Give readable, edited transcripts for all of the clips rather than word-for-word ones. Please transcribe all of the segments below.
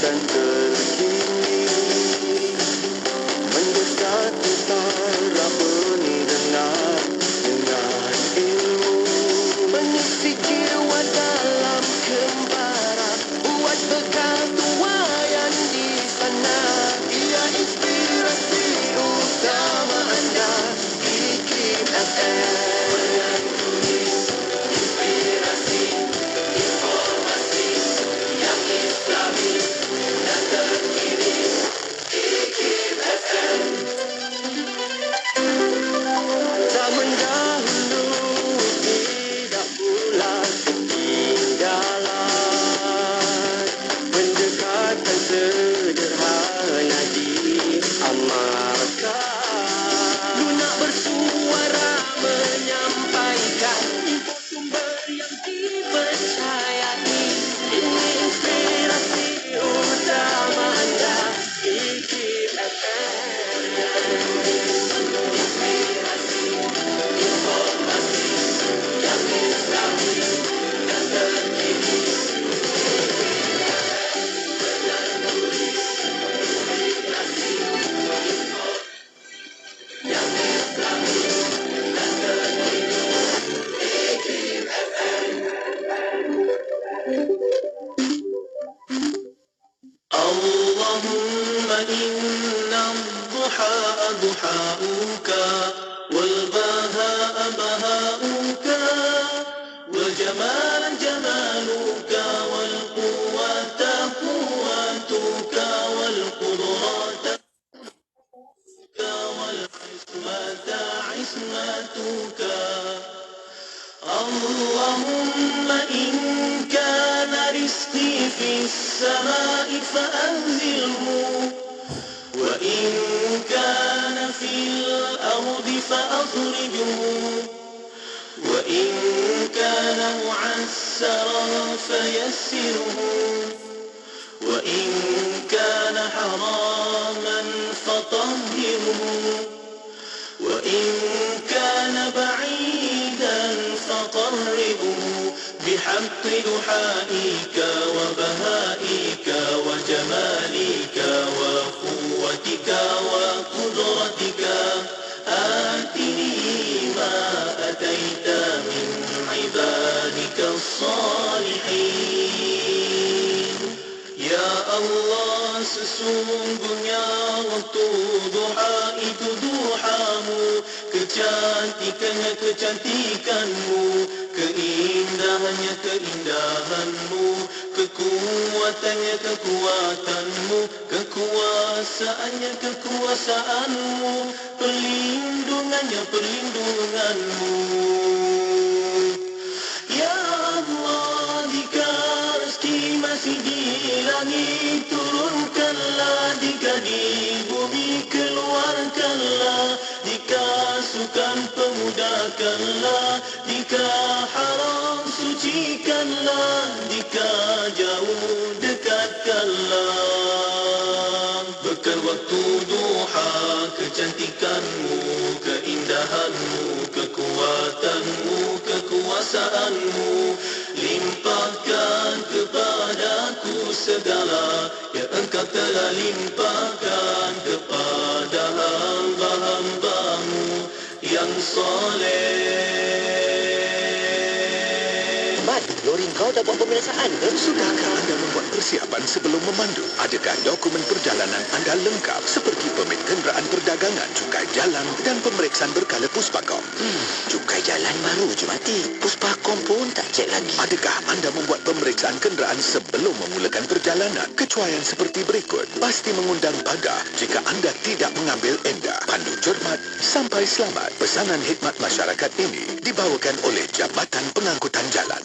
dan terkini mendesak para pendengar dengan ilmu mengisi jiwa dalam kembara buat bekal tuayan di sana. Ia inspirasi utama anda, IKIM FM. Tak mendahului, tidak pula ketinggalan. Pendekatan sederhana diamalkan. Lunak bersuara menyampaikan info sumber yang dipercayai. Ini inspirasi utama anda, IKIM FM. اللهم إن الضحى ضحاؤك والبهاء بهاؤك والجمال جمالك والقوة قوتك والقدرة والعصمة عصمتك. اللهم إن كان رزقي في السماء فأنزله وإن كان في الأرض فأخرجه وإن كان معسرا فيسره وإن كان حراما فطهره وإن كان بعيدا فقربه بحق دحائك وبهائك وجمالك وقوتك وقدرتك. آتني ما أتيت من عبادك الصالحين. Ya Allah, sesungguhnya waktu duha itu duhamu, kecantikannya kecantikanmu, keindahannya keindahanmu, kekuatannya kekuatanmu, kekuasaannya kekuasaanmu, perlindungannya perlindunganmu. Ya Allah, jika rezeki masih di langit turunkanlah, jika di bumi keluarkanlah, jika sukan pemudahkanlah, jika haram sucikanlah, jika jauh dekatkanlah. Bekal waktu duha, kecantikanmu, keindahanmu, kekuatanmu, kekuasaanmu, limpahkan kepadaku segala yang engkau telah limpahkan kepada hamba-hambamu yang soleh. Mat, lori kau dah buat pemeriksaan ke? Sudahkah anda membuat persiapan sebelum memandu? Adakah dokumen perjalanan anda lengkap seperti permit kenderaan perdagangan, cukai jalan dan pemeriksaan berkala Puspakom? Cukai jalan baru je mati. Puspakom pun tak cek lagi. Adakah anda membuat pemeriksaan kenderaan sebelum memulakan perjalanan? Kecuaian seperti berikut pasti mengundang pagar jika anda tidak mengambil endah. Pandu cermat sampai selamat. Pesanan khidmat masyarakat ini dibawakan oleh Jabatan Pengangkutan Jalan.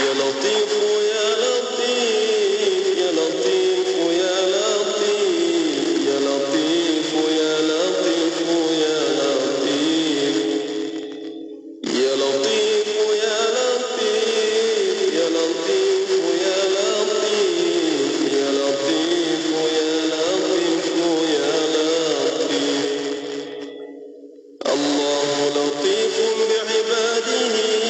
Ya Latif, Ya Latif, Ya Latif, Ya Latif, Ya Latif, Ya Latif, Ya Latif, Ya Latif, Ya Latif, Ya Latif, Ya Latif, Ya Latif, Ya Latif, Ya Latif. Allahu latifun bi'ibadihi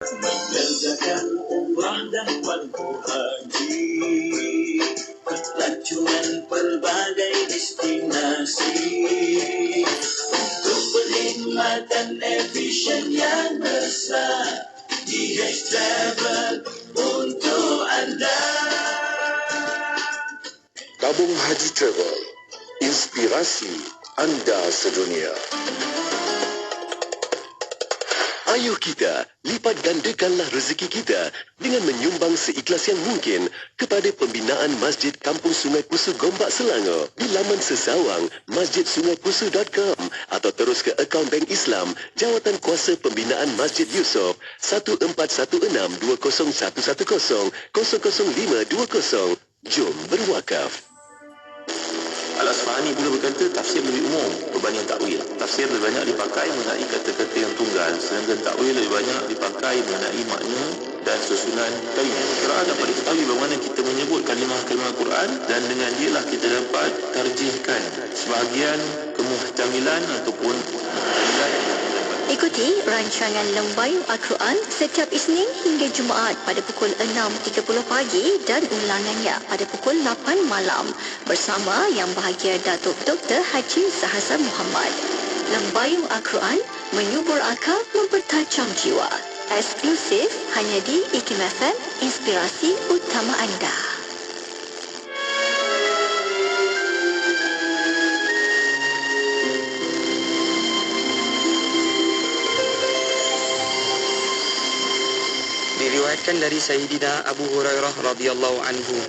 Mengerjakan umrah dan mantu haji, pelancongan pelbagai destinasi, untuk perkhidmatan efisien yang besar. DH Travel untuk anda. Tabung Haji Travel, inspirasi anda sedunia. Ayo kita lipat gandakanlah rezeki kita dengan menyumbang seikhlas yang mungkin kepada pembinaan Masjid Kampung Sungai Pusu Gombak Selangor di laman sesawang masjidsungaipusu.com atau terus ke akaun Bank Islam Jawatan Kuasa Pembinaan Masjid Yusof 14162011100520. Jom berwakaf. Al-Asfahani pula berkata tafsir lebih umum berbanding takwil. Tafsir lebih banyak dipakai mengenai kata-kata yang tunggal, sedangkan takwil lebih banyak dipakai mengenai makna dan susunan kalimah. Quran dapat diketahui bagaimana kita menyebut kalimah-kalimah Quran, dan dengan dialah kita dapat tarjihkan sebahagian kemuhtamilan ataupun muhtamilan. Ikuti rancangan Lembayung Al-Quran setiap Isnin hingga Jumaat pada pukul 6.30 pagi dan ulangannya pada pukul 8 malam bersama Yang Bahagia Datuk Dr. Haji Zahazan Muhammad. Lembayung Al-Quran, menyubur akal, mempertajam jiwa. Eksklusif hanya di IKIM FM, inspirasi utama anda. Diriwayatkan dari Sayyidina Abu Hurairah radhiyallahu anhu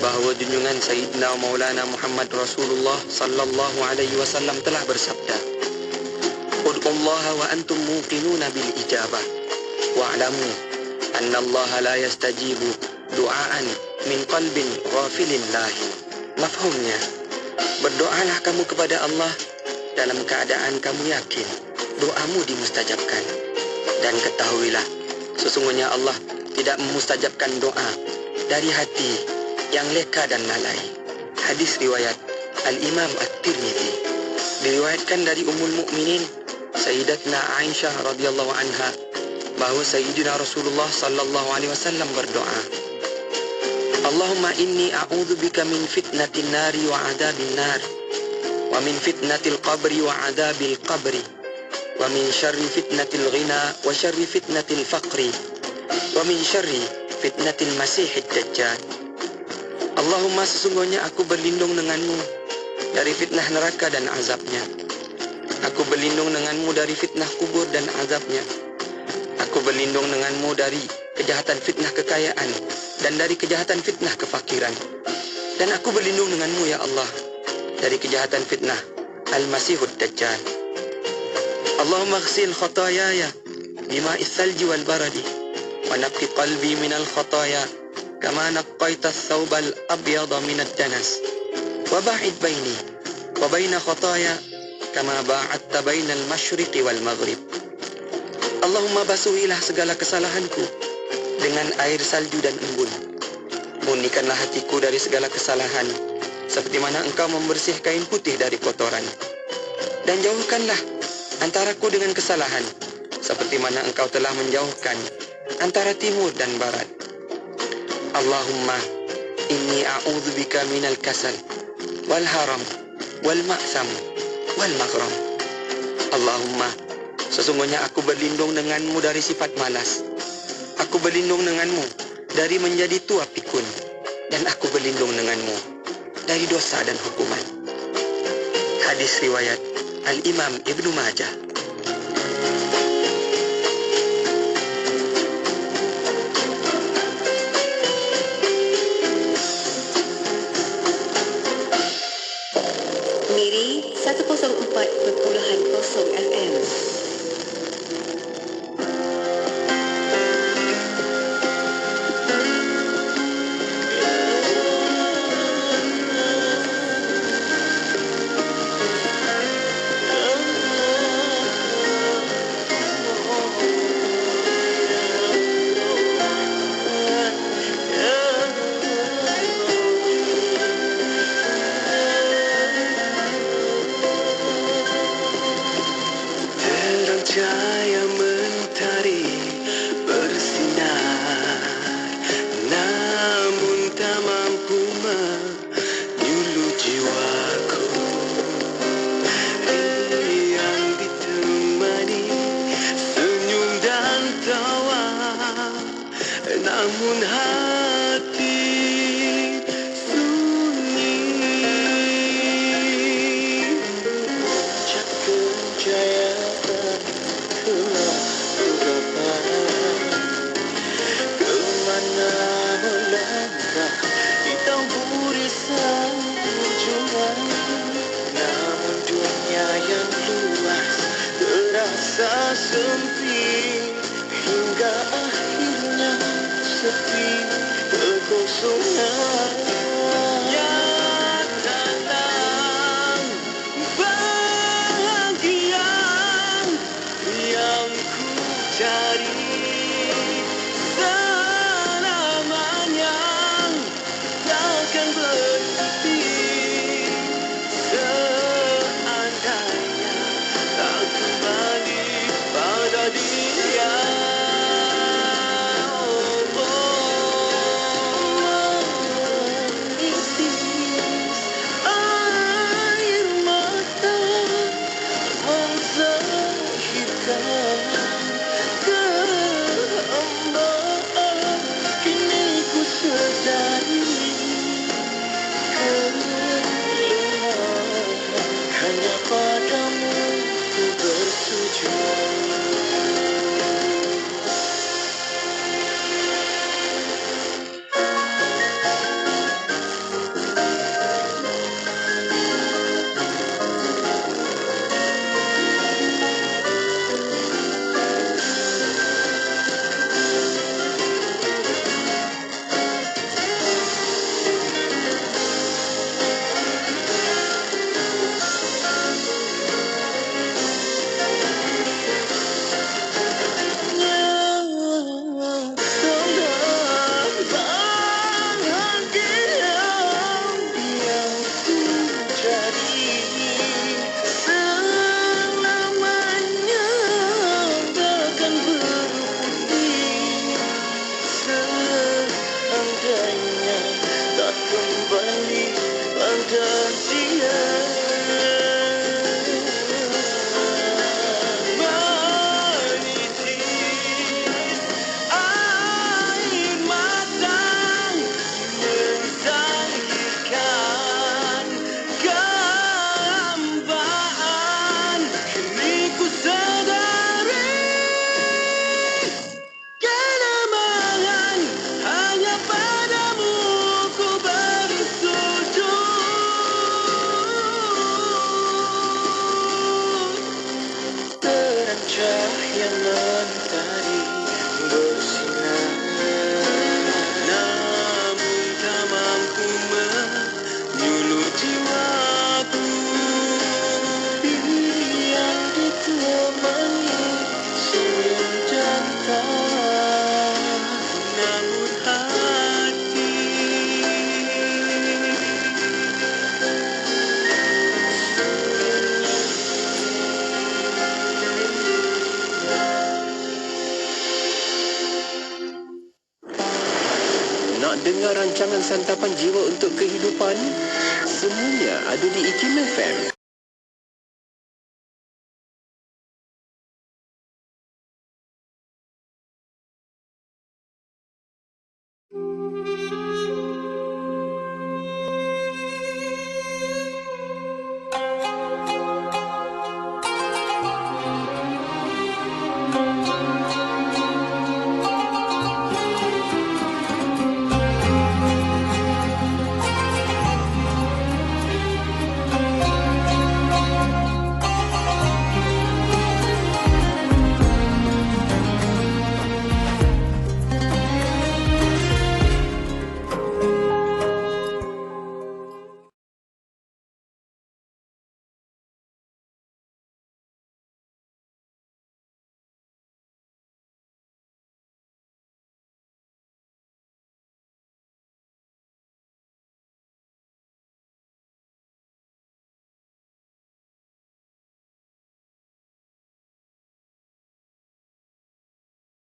bahawa junjungan Sayyidina Maulana Muhammad Rasulullah sallallahu alaihi wasallam telah bersabda, "Ud'ullaha wa antum muqinuna bil ijabah wa'lamu anna Allah la yastajibu du'aan min qalbin ghafilin lahi." Mafhumnya, berdoalah kamu kepada Allah dalam keadaan kamu yakin doamu dimustajabkan, dan ketahuilah sesungguhnya Allah tidak memustajabkan doa dari hati yang leka dan lalai. Hadis riwayat Al-Imam At-Tirmidzi. Diriwayatkan dari Ummul Mukminin Sayyidatna Aisyah radhiyallahu anha bahawa Sayyidina Rasulullah sallallahu alaihi wasallam berdoa, "Allahumma inni a'udzubika min fitnatin nari wa 'adzabin nar, wa min fitnatil qabri wa 'adzabil qabri, wa min syarri fitnatil ghina wa syarri fitnatil faqri, wa min syarri fitnatil masihid dajjal." Allahumma, sesungguhnya aku berlindung denganmu dari fitnah neraka dan azabnya. Aku berlindung denganmu dari fitnah kubur dan azabnya. Aku berlindung denganmu dari kejahatan fitnah kekayaan dan dari kejahatan fitnah kefakiran. Dan aku berlindung denganmu ya Allah dari kejahatan fitnah Al-Masihud Dajjal. Allahumma ghsil khatayaya bima'is salji wal baradi wa naqi qalbi minal khataya kama naqqaita ath-thawbal abyada minad danas wa ba'id baini wa baina khataya kama ba'adta bainal masyriqi wal maghrib. Allahumma basuhilah segala kesalahanku dengan air salju dan embun. Murnikanlah hatiku dari segala kesalahan seperti mana engkau membersih kain putih dari kotoran. Dan jauhkanlah antaraku dengan kesalahan seperti mana engkau telah menjauhkan antara timur dan barat. Allahumma inni a'udzubika minal kasal wal haram wal ma'sam wal maghram. Allahumma, sesungguhnya aku berlindung denganmu dari sifat malas. Aku berlindung denganmu dari menjadi tua pikun, dan aku berlindung denganmu dari dosa dan hukuman. Hadis riwayat Al-Imam Ibnu Majah. Miri 104.0 FM. namun hati sunyi. Puncak kejayaan telah kudapat, kemana melangkah ditaburi sanjungan. Namun dunia yang luas terasa sempit, hingga akhirnya sepi kekosongan. Ya datang bahagia yang ku cari, selamanya takkan berhenti. Seandainya tak kembali pada dia. Isis air mata menzahirkan kehambaan. Kini ku sedari kelemahan, hanya padamu ku bersujud. Cahaya mentari bersinar, namun tak mampu menyulut jiwaku yang ditemani senyum jantan. Namun hati Nak dengar rancangan Santapan Jiwa untuk Kehidupan? Semuanya ada di IKIM FM.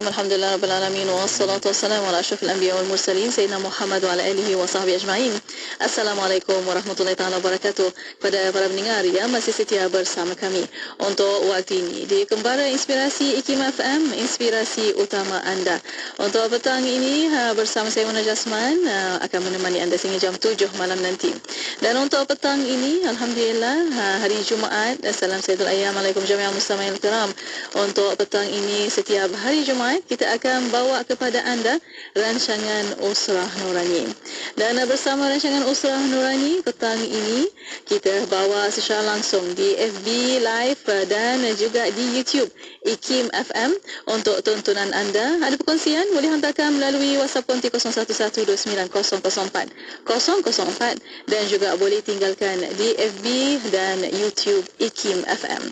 Alhamdulillah Rabbil Alamin wassalatu wassalamu ala asyrafil anbiya wal mursalin Sayyidina Muhammad wa ala alihi wa sahbihi ajma'in. Assalamualaikum warahmatullahi taala wabarakatuh. Pada para pendengar yang masih setia bersama kami untuk waktu ini di Kembara Inspirasi IKIM FM, inspirasi utama anda. Untuk petang ini bersama saya Mona Jasman akan menemani anda sehingga jam 7 malam nanti. Dan untuk petang ini alhamdulillah hari Jumaat, salam Sayyidul Ayyam alaikum jami'an mustama'il kiram. Untuk petang ini setiap hari Jumaat kita akan bawa kepada anda rancangan Usrah Nurani. Dan bersama rancangan Usrah Nurani petang ini kita bawa secara langsung di FB Live dan juga di YouTube IKIM FM untuk tontonan anda. Ada perkongsian boleh hantarkan melalui WhatsApp konti 01129004 dan juga boleh tinggalkan di FB dan YouTube IKIM FM.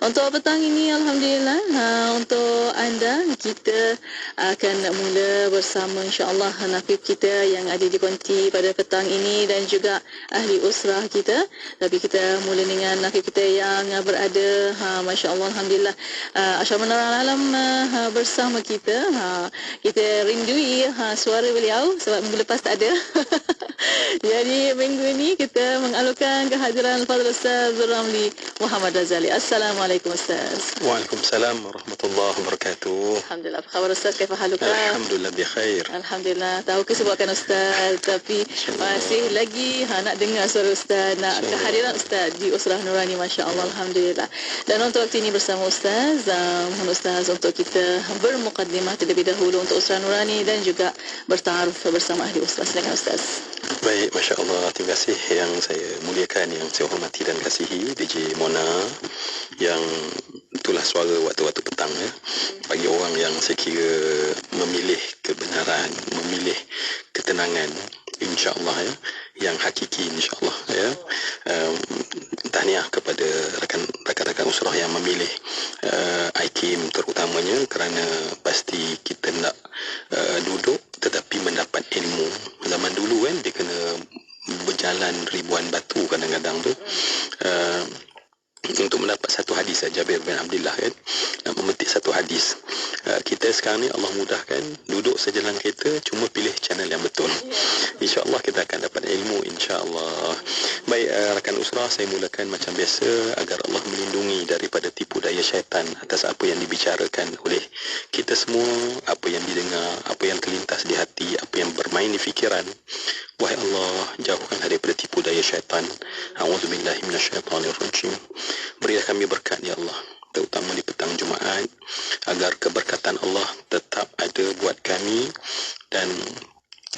Untuk petang ini alhamdulillah untuk anda kita akan mula bersama insya-Allah nafib kita yang ada di konti pada petang ini dan juga ahli usrah kita. Tapi kita mula dengan nafib kita yang berada masya-Allah alhamdulillah Asyar Menerang Alam bersama kita. Kita rindui suara beliau sebab minggu lepas tak ada. Jadi minggu ini kita mengalurkan kehadiran Fadil Ustaz Ramli Muhammad Razali. Assalamualaikum Ustaz. Waalaikumsalam warahmatullahi wabarakatuh. Alhamdulillah. Apa khabar Ustaz? Kaifa haluka? Alhamdulillah bikhair. Alhamdulillah. Tahu kesibukan Ustaz tapi masih lagi nak dengar suara Ustaz, nak kehadiran Ustaz di Usrah Nurani masya-Allah alhamdulillah. Dan untuk waktu ini bersama Ustaz, mohon Ustaz untuk kita bermukaddimah terlebih dahulu untuk Usrah Nurani dan juga bertaaruf bersama ahli usrah. Silakan Ustaz. Baik, Masya Allah. Terima kasih yang saya muliakan, yang saya hormati dan kasihi DJ Mona yang itulah suara waktu-waktu petang ya. Bagi orang yang saya kira memilih kebenaran, memilih ketenangan insya-Allah ya, yang hakiki insya-Allah ya. Tahniah kepada rakan-rakan usrah yang memilih IKIM terutamanya kerana pasti kita nak duduk tetapi mendapat ilmu. Zaman dulu kan dia kena berjalan ribuan batu kadang-kadang tu untuk mendapat satu hadis saja. Jabir bin Abdullah kan nak memetik satu hadis. Kita sekarang ni Allah mudahkan, duduk sejalan kereta cuma pilih channel yang betul. InsyaAllah kita akan dapat ilmu insyaAllah. Baik rakan usrah, saya mulakan macam biasa agar Allah melindungi daripada tipu daya syaitan atas apa yang dibicarakan oleh kita semua, apa yang didengar, apa yang terlintas di hati, apa yang bermain di fikiran. Wahai Allah, jauhkan daripada tipu daya syaitan. A'udzubillahi minasyaitanirrajim. Berilah kami berkat ya Allah, terutama di petang Jumaat, agar keberkatan Allah tetap ada buat kami dan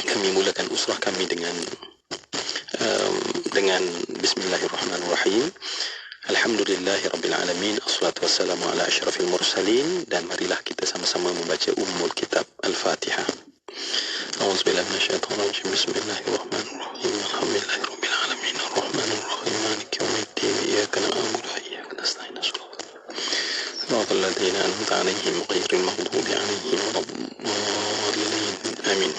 kami mulakan usrah kami dengan Bismillahirrahmanirrahim. Alhamdulillahirabbil alamin, assalatu wassalamu ala asyrafil mursalin. Dan marilah kita sama-sama membaca Ummul Kitab Al-Fatihah. A'udzubillahi minasyaitonirrajim. Bismillahirrahmanirrahim. Alhamdulillahirabbil alamin, arrahmanirrahim, maliki yaumiddin, iyyaka na'budu wa iyyaka nasta'in. Shiratal ladzina an'amta 'alaihim ghairil maghdubi 'alaihim waladdallin. Amin.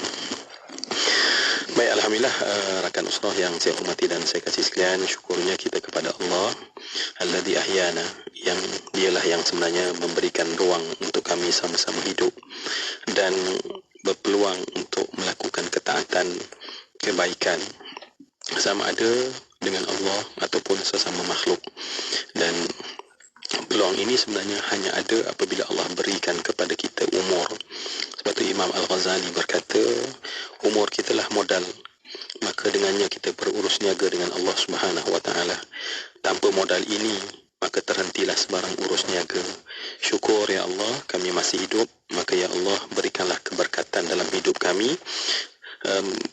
Baik, alhamdulillah rakan usrah yang saya hormati dan saya kasih sekalian, syukurnya kita kepada Allah alladzi ahyana, yang dialah yang sebenarnya memberikan ruang untuk kami sama-sama hidup dan berpeluang untuk melakukan ketaatan, kebaikan sama ada dengan Allah ataupun sesama makhluk. Dan peluang ini sebenarnya hanya ada apabila Allah berikan kepada kita umur. Sebab itu Imam Al-Ghazali berkata, umur kita lah modal, maka dengannya kita berurus niaga dengan Allah Subhanahu wa taala. Tanpa modal ini maka terhentilah sebarang urus niaga. Syukur ya Allah kami masih hidup, maka ya Allah berikanlah keberkatan dalam hidup kami.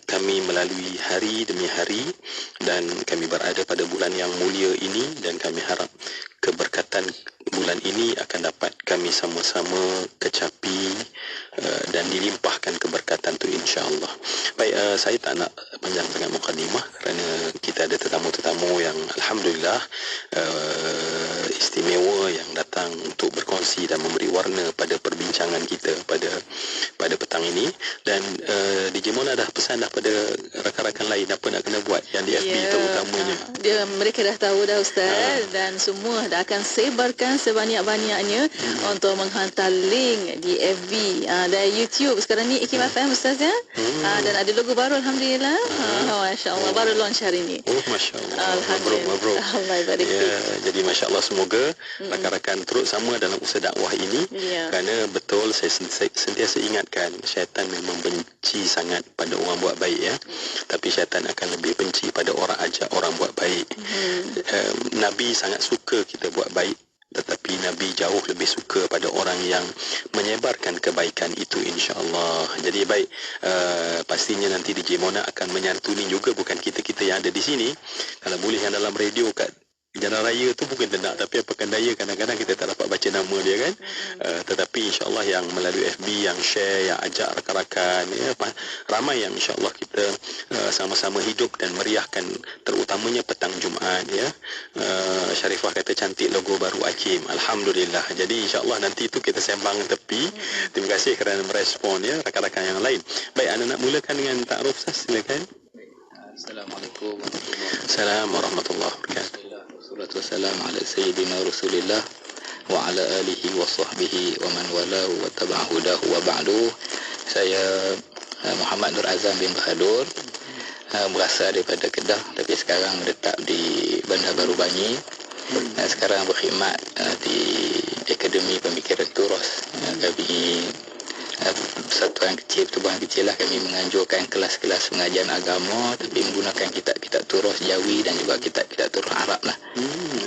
Kami melalui hari demi hari dan kami berada pada bulan yang mulia ini, dan kami harap keberkatan bulan ini akan dapat kami sama-sama kecapi dan dilimpahkan keberkatan itu insya-Allah. Baik, saya tak nak panjang sangat mukadimah kerana kita ada tetamu-tetamu yang alhamdulillah istimewa yang datang untuk berkongsi dan memberi warna pada perbincangan kita pada pada petang ini. Dan DJ Mona dah pesan dah pada rakan-rakan lain apa nak kena buat yang di FB terutamanya. Mereka dah tahu dah Ustaz, dan semua dah akan sebarkan sebanyak-banyaknya untuk menghantar link di FB dan YouTube sekarang ni Ikim FM Ustaz ya. Dan ada logo baru alhamdulillah. Masya-Allah baru launch hari ini. Oh masya-Allah. Mabruk. Allah barik. Jadi masya-Allah semoga rakan-rakan turut sama dalam usaha dakwah ini. Kerana betul saya sentiasa ingatkan syaitan memang benci sangat pada orang buat baik ya. Tapi syaitan akan lebih benci pada orang ajak orang buat baik. Nabi sangat suka kita buat baik, tetapi Nabi jauh lebih suka pada orang yang menyebarkan kebaikan itu insya-Allah. Jadi baik, pastinya nanti DJ Mona akan menyantuni juga, bukan kita-kita yang ada di sini. Kalau boleh yang dalam radio kat Jalan Raya tu bukan tenang, tapi apakan daya kadang-kadang kita tak dapat baca nama dia kan. Tetapi insya-Allah yang melalui FB yang share, yang ajak rakan-rakan ya, ramai yang insya-Allah kita sama-sama hidup dan meriahkan, terutamanya petang Jumaat ya. Syarifah kata cantik logo baru Hakim. Alhamdulillah. Jadi insya-Allah nanti itu kita sembang tepi. Terima kasih kerana merespon ya rakan-rakan yang lain. Baik, anda nak mulakan dengan taaruf silakan. Assalamualaikum warahmatullahi wabarakatuh. Wassalatu wassalamu ala sayyidina Rasulillah wa ala alihi wa sahbihi wa man walahu wa tabi'a hudahu wa ba'du. Saya Muhammad Nur Azam bin Bahadur, berasal daripada Kedah tapi sekarang menetap di Bandar Baru Bangi. Sekarang berkhidmat di Akademi Pemikiran Turas. Kami persatuan kecil, pertubuhan kecil lah, kami menganjurkan kelas-kelas pengajian agama tapi menggunakan kitab-kitab Turas Jawi dan juga kitab-kitab Turas Arab lah.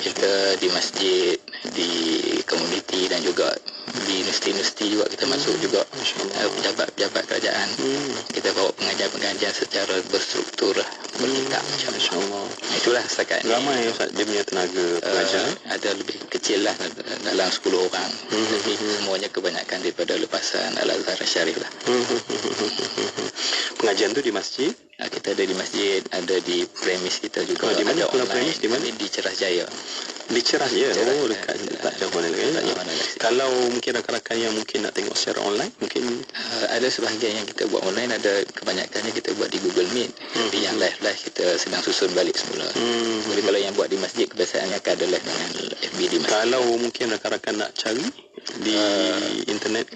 Kita di masjid, di komuniti dan juga di universiti juga kita masuk juga, pejabat-pejabat kerajaan. Kita bawa pengajian-pengajian secara berstruktur, berkitab macam-macam. Itulah setakat ni. Ramai Ustaz dia punya tenaga pengajar. Ada lebih kecil lah, dalam 10 orang. Tapi semuanya kebanyakan daripada lepasan Al-Azhar Syarif lah. Pengajian tu di masjid? Kita ada di masjid, ada di premis kita juga. Di mana ada premis? Di mana? Di Ceras Jaya. Di Ceras Jaya. Oh, dekat tak jauh mana lagi. Kalau mungkin rakan-rakan yang mungkin nak tengok secara online, mungkin ada sebahagian yang kita buat online, ada kebanyakannya kita buat di Google Meet. Tapi yang live kita sedang susun balik semula. Jadi kalau yang buat di masjid kebiasaannya akan ada live dengan FB di masjid. Kalau mungkin rakan-rakan nak cari di internet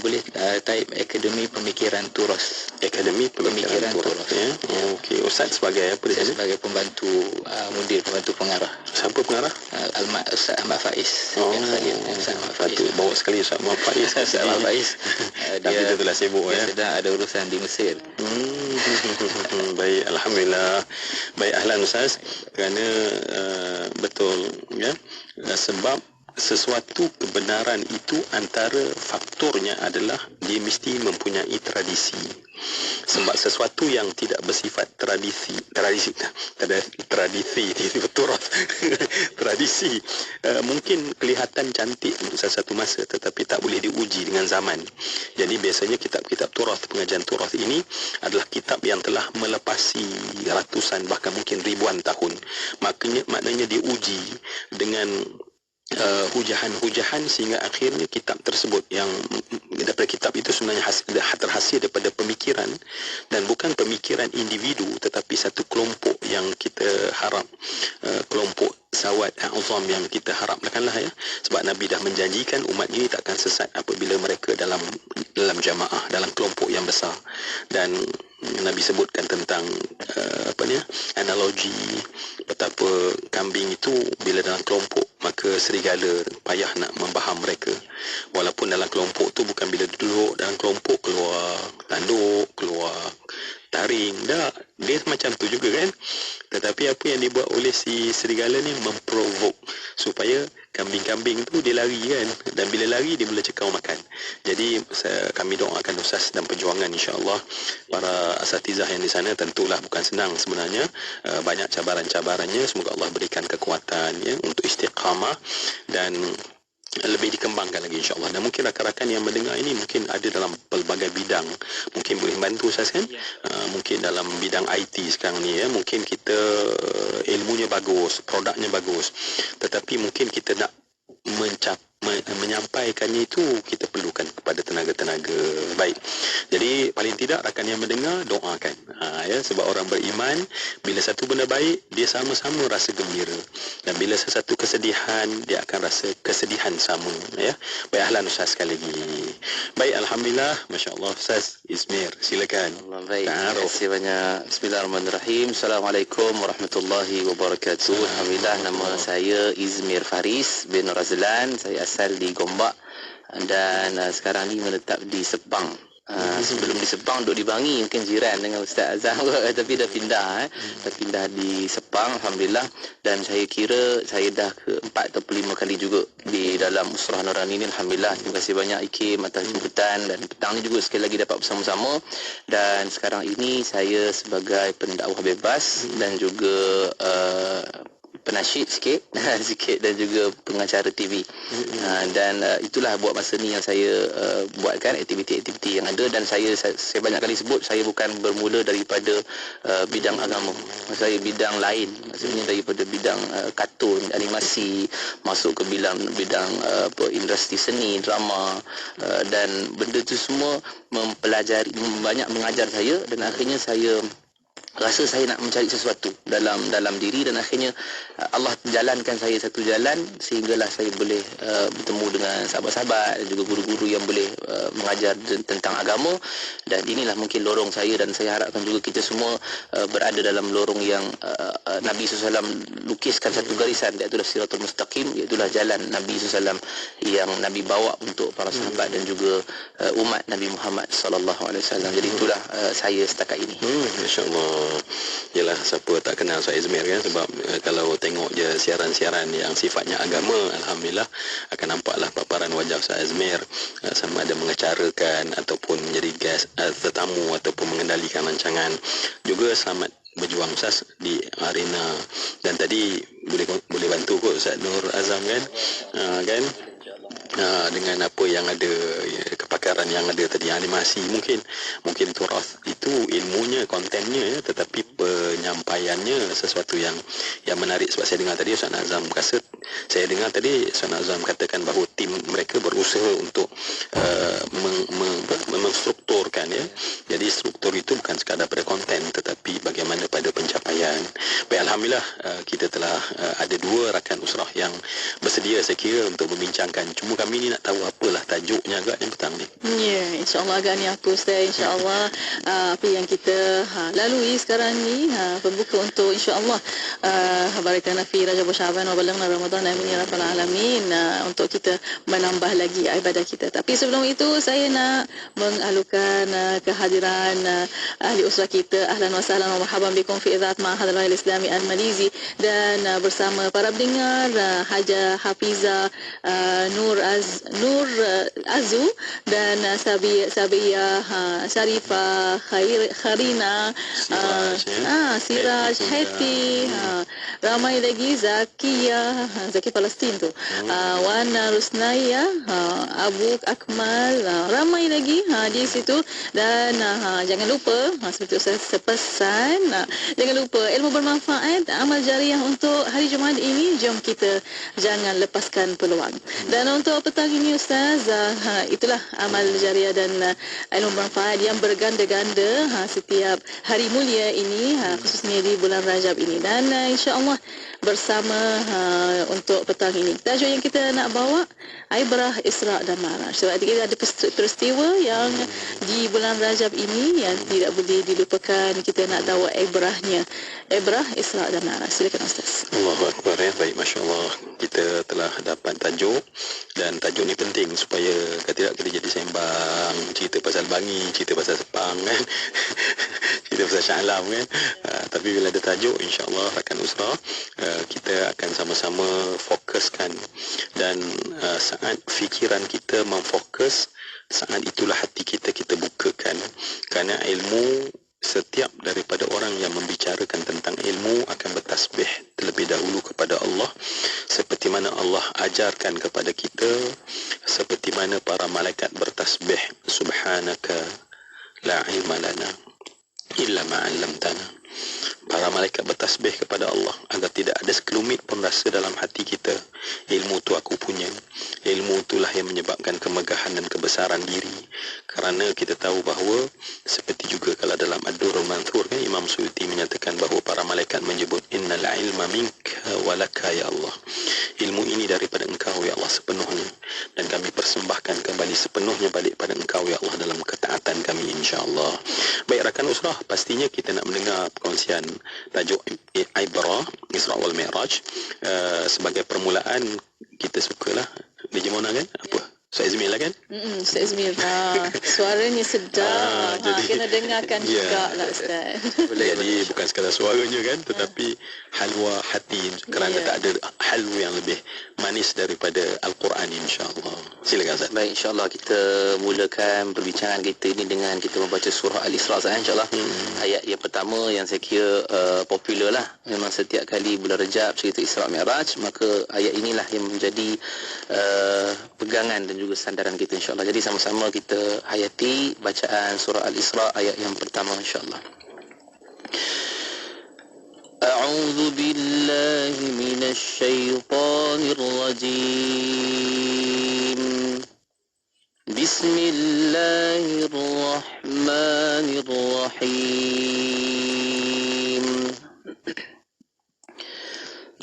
boleh type Akademi Pemikiran Turas. Akademi Pemikiran Turas ya. Okey, Ustaz sebagai apa di sini? Sebagai pembantu mudir, pembantu pengarah. Siapa pengarah? Ustaz Ahmad Faiz. Ustaz Ahmad Faiz. Bawa sekali Ustaz Ahmad Faiz. Ustaz Ahmad Faiz. Dia telah sibuk ya. Sedang ada urusan di Mesir. Baik, alhamdulillah. Baik, ahlan Ustaz. Kerana betul ya. Sebab sesuatu kebenaran itu antara faktornya adalah dia mesti mempunyai tradisi. Sebab sesuatu yang tidak bersifat tradisi mungkin kelihatan cantik untuk satu masa tetapi tak boleh diuji dengan zaman. Jadi biasanya kitab-kitab turas, pengajian turas ini adalah kitab yang telah melepasi ratusan bahkan mungkin ribuan tahun. Maknanya diuji dengan hujahan-hujahan sehingga akhirnya kitab tersebut yang daripada kitab itu sebenarnya terhasil daripada pemikiran, dan bukan pemikiran individu tetapi satu kelompok yang kita harap, kelompok sawat azam yang kita harapkanlah ya. Sebab Nabi dah menjanjikan umat ini takkan sesat apabila mereka dalam jamaah, dalam kelompok yang besar. Dan Nabi sebutkan tentang analogi betapa kambing itu bila dalam kelompok maka serigala payah nak membaham mereka. Walaupun dalam kelompok tu bukan bila duduk dalam kelompok keluar tanduk, keluar taring, dah dia macam tu juga kan. Tetapi apa yang dibuat oleh si serigala ni memprovok supaya kambing-kambing tu dia lari kan, dan bila lari dia mula cekau makan. Jadi kami doakan Ustaz dan perjuangan insya-Allah para asatizah yang di sana. Tentulah bukan senang sebenarnya, banyak cabaran-cabarannya. Semoga Allah berikan kekuatan ya untuk istiqamah dan lebih dikembangkan lagi insya-Allah. Dan mungkin rakan-rakan yang mendengar ini mungkin ada dalam pelbagai bidang, mungkin boleh bantu Ustaz kan. Mungkin dalam bidang IT sekarang ni ya, mungkin kita ilmunya bagus, produknya bagus, tetapi mungkin kita nak menyampaikannya itu kita perlukan kepada tenaga-tenaga baik. Jadi paling tidak rakan yang mendengar doakan. Ya, sebab orang beriman bila satu benda baik dia sama-sama rasa gembira, dan bila sesuatu kesedihan dia akan rasa kesedihan sama. Ya, baik, ahlan Ustaz sekali lagi. Baik, alhamdulillah, masya-Allah. Ustaz Ismir, silakan. Allah, baik. Terima kasih banyak. Bismillahirrahmanirrahim. Assalamualaikum warahmatullahi wabarakatuh. Alhamdulillah, nama saya Izmir Faris bin Razlan. Saya asal di Gombak dan sekarang ni menetap di Sepang. Sebelum di Sepang duduk di Bangi, mungkin jiran dengan Ustaz Azam tapi dah pindah dah pindah di Sepang, alhamdulillah. Dan saya kira saya dah ke 4 atau 5 kali juga di dalam Usrah Nurani ini, alhamdulillah. Terima kasih banyak Ikim atas jemputan, dan petang ni juga sekali lagi dapat bersama-sama. Dan sekarang ini saya sebagai pendakwah bebas dan juga penasyid sikit dan juga pengacara TV. Dan itulah buat masa ni yang saya buatkan aktiviti-aktiviti yang ada. Dan saya banyak kali sebut saya bukan bermula daripada bidang agama. Saya bidang lain, maksudnya daripada bidang kartun, animasi, masuk ke bidang industri seni, drama, dan benda tu semua mempelajari, banyak mengajar saya. Dan akhirnya saya rasa saya nak mencari sesuatu dalam diri, dan akhirnya Allah jalankan saya satu jalan sehinggalah saya boleh bertemu dengan sahabat-sahabat dan juga guru-guru yang boleh mengajar tentang agama. Dan inilah mungkin lorong saya, dan saya harapkan juga kita semua berada dalam lorong yang Nabi SAW lukiskan satu garisan, iaitu Siratul Mustaqim, iaitu jalan Nabi SAW yang Nabi bawa untuk para sahabat dan juga umat Nabi Muhammad SAW. Jadi itulah saya setakat ini. Masya-Allah. Yalah, siapa tak kenal Ustaz Izmir kan, sebab kalau tengok je siaran-siaran yang sifatnya agama, alhamdulillah akan nampaklah paparan wajah Ustaz Izmir, sama ada mengacarakan ataupun menjadi guest tetamu ataupun mengendalikan rancangan. Juga selamat berjuang Ustaz di arena, dan tadi boleh bantu kot Ustaz Nur Azam kan, dengan apa yang ada, kepakaran yang ada tadi, animasi, mungkin turath itu ilmunya, kontennya, ya, tetapi penyampaiannya sesuatu yang menarik. Sebab saya dengar tadi Ustaz Nazam Kasut, saya dengar tadi Ustaz Nazam katakan bahawa tim mereka berusaha untuk memstrukturkan, ya. Jadi struktur itu bukan sekadar pada konten, tetapi bagaimana pada pencapaian. Baik, alhamdulillah kita telah ada 2 rakan usrah yang bersedia, saya kira, untuk membincangkan. Cuma kami ni nak tahu apalah tajuknya agak yang petang ni. Ya, insya-Allah agak ni apa Ustaz, insya-Allah apa yang kita lalui sekarang ni, pembuka untuk insya-Allah barakana fi Rajab Syaban wa balaghna Ramadan, amin ya rabbal alamin, untuk kita menambah lagi ibadah kita. Tapi sebelum itu saya nak mengalukan kehadiran ahli usrah kita. Ahlan wa sahlan wa marhaban bikum fi idzat Ma'had al-Islami Al-Malizi, dan bersama para pendengar Haja Hafiza Nur Azu dan Sabiyah Syarifah Kharina, Siraj Heti, ramai lagi Zaki Palestin tu, Wana Rusnaya, Abu Akmal, ramai lagi di situ. Dan jangan lupa, seperti saya sepesan, jangan lupa ilmu bermanfaat, amal jariah untuk hari Jumaat ini. Jom kita jangan lepaskan peluang. Dan untuk petang ini Ustaz, itulah amal jariah dan ilmu bermanfaat yang berganda-ganda setiap hari mulia ini, khususnya di bulan Rajab ini. Dan insya-Allah bersama untuk petang ini, tajuk yang kita nak bawa Ibrah Isra dan Mi'raj. Sebab kita ada peristiwa yang di bulan Rajab ini yang tidak boleh dilupakan. Kita nak tahu ibrahnya, Ibrah Isra dan Mi'raj. Silakan Ustaz. Allahu Akbar, ya. Baik, masya-Allah, kita telah dapat tajuk, dan tajuk ni penting supaya tidak kita jadi sembang cerita pasal Bangi, cerita pasal Sepang kan. Cerita pasal Shah Alam kan. Tapi bila ada tajuk, insya-Allah rakan usrah, kita akan sama-sama fokuskan, dan saat fikiran kita memfokus, saat itulah hati kita bukakan. Kerana ilmu, setiap daripada orang yang membicarakan tentang ilmu akan bertasbih terlebih dahulu kepada Allah, seperti mana Allah ajarkan kepada kita, seperti mana para malaikat bertasbih, subhanaka la ilma lana illa ma 'allamtana Para malaikat bertasbih kepada Allah agar tidak ada sekelumit pun rasa dalam hati kita, ilmu tu aku punya. Ilmu itulah yang menyebabkan kemegahan dan kebesaran diri. Kerana kita tahu bahawa seperti juga kalau dalam Ad-Durrul Manthur kan, Imam Suyuti menyatakan bahawa para malaikat menyebut innal ilma minka walaka ya Allah. Ilmu ini daripada engkau ya Allah sepenuhnya, dan kami persembahkan kembali sepenuhnya balik pada engkau ya Allah dalam ketaatan kami insya-Allah. Baik rakan usrah, pastinya kita nak mendengar perkongsian tajuk Ibrah Isra wal Mi'raj. Sebagai permulaan kita sukalah DJ Mona kan apa? Ustaz Izmir lah kan? Ustaz Izmir. Suaranya sedap. Jadi, kena dengarkan juga lah Ustaz. Jadi bukan sekadar suaranya kan, tetapi halwa hati, kerana tak ada halwa yang lebih manis daripada Al-Quran insya-Allah. Silakan Ustaz. Baik, insya-Allah kita mulakan perbincangan kita ini dengan kita membaca surah Al-Isra insya-Allah. Ayat yang pertama yang saya kira popular lah. Memang setiap kali bulan Rejab cerita Isra Mi'raj, maka ayat inilah yang menjadi pegangan dan juga sandaran kita insya-Allah. Jadi sama-sama kita hayati bacaan surah Al-Isra ayat yang pertama insya-Allah. A'udzu billahi minasy syaithanir rajim. Bismillahirrahmanirrahim.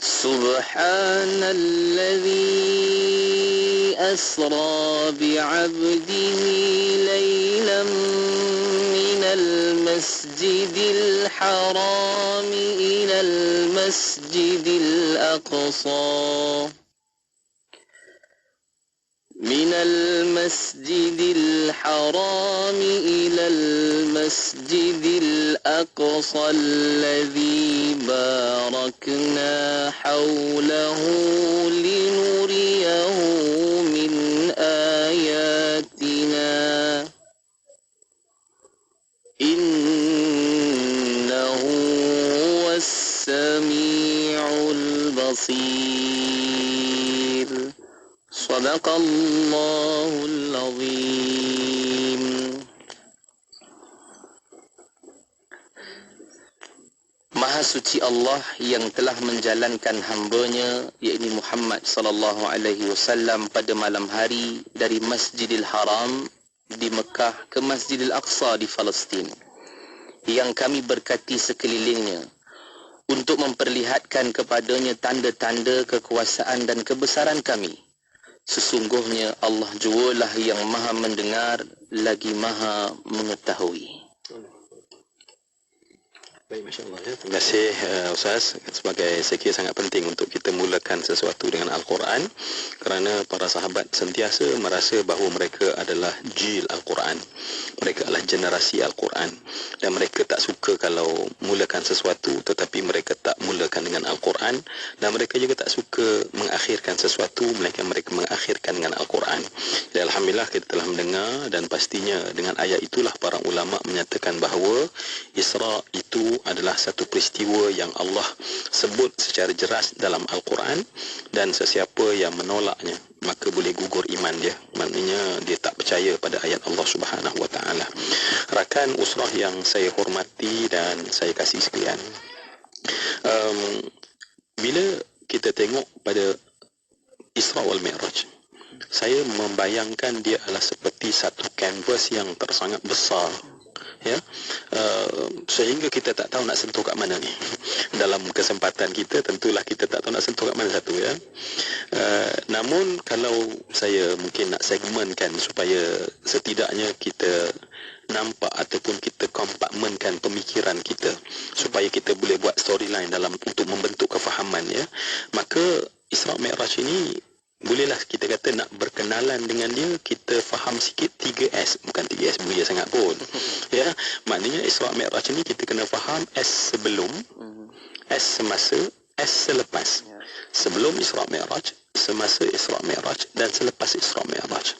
Subhanalladzi asra bi'abdihi laylan minal masjidil haram ilal masjidil aqsa من المسجد الحرام إلى المسجد الأقصى الذي باركنا حوله لنريه من آياتنا إنه هو السميع البصير. Sadaqallahul azim. Maha suci Allah yang telah menjalankan hamba-Nya yakni Muhammad sallallahu alaihi wasallam pada malam hari dari Masjidil Haram di Mekah ke Masjidil Aqsa di Palestin, yang kami berkati sekelilingnya untuk memperlihatkan kepadanya tanda-tanda kekuasaan dan kebesaran kami. Sesungguhnya Allah jualah yang maha mendengar lagi maha mengetahui. Baik, Masya Allah. Terima kasih Ustaz. Sebagai saya kira sangat penting untuk kita mulakan sesuatu dengan Al-Quran, kerana para sahabat sentiasa merasa bahawa mereka adalah jil Al-Quran. Mereka adalah generasi Al-Quran, dan mereka tak suka kalau mulakan sesuatu tetapi mereka tak mulakan dengan Al-Quran, dan mereka juga tak suka mengakhirkan sesuatu melainkan mereka mengakhirkan dengan Al-Quran. Jadi alhamdulillah kita telah mendengar, dan pastinya dengan ayat itulah para ulama menyatakan bahawa Isra itu adalah satu peristiwa yang Allah sebut secara jelas dalam Al-Quran, dan sesiapa yang menolaknya maka boleh gugur iman dia. Maknanya dia tak percaya pada ayat Allah Subhanahu Wa Taala. Rakan usrah yang saya hormati dan saya kasih sekalian, bila kita tengok pada Isra wal Mi'raj, saya membayangkan dia adalah seperti satu kanvas yang sangat besar, ya, sehingga kita tak tahu nak sentuh kat mana ni. Dalam kesempatan kita tentulah kita tak tahu nak sentuh kat mana satu, ya. Namun kalau saya mungkin nak segmentkan supaya setidaknya kita nampak ataupun kita kompartmenkan pemikiran kita supaya kita boleh buat storyline dalam untuk membentuk kefahaman, ya, maka Isra Mi'raj ini bolehlah kita kata nak berkenalan dengan dia, kita faham sikit 3S, bukan 3S mulia sangat pun, ya. Maknanya Isra Mi'raj ini kita kena faham S sebelum, S semasa, S selepas. Sebelum Isra Mi'raj, semasa Isra Mi'raj, dan selepas Isra Mi'raj.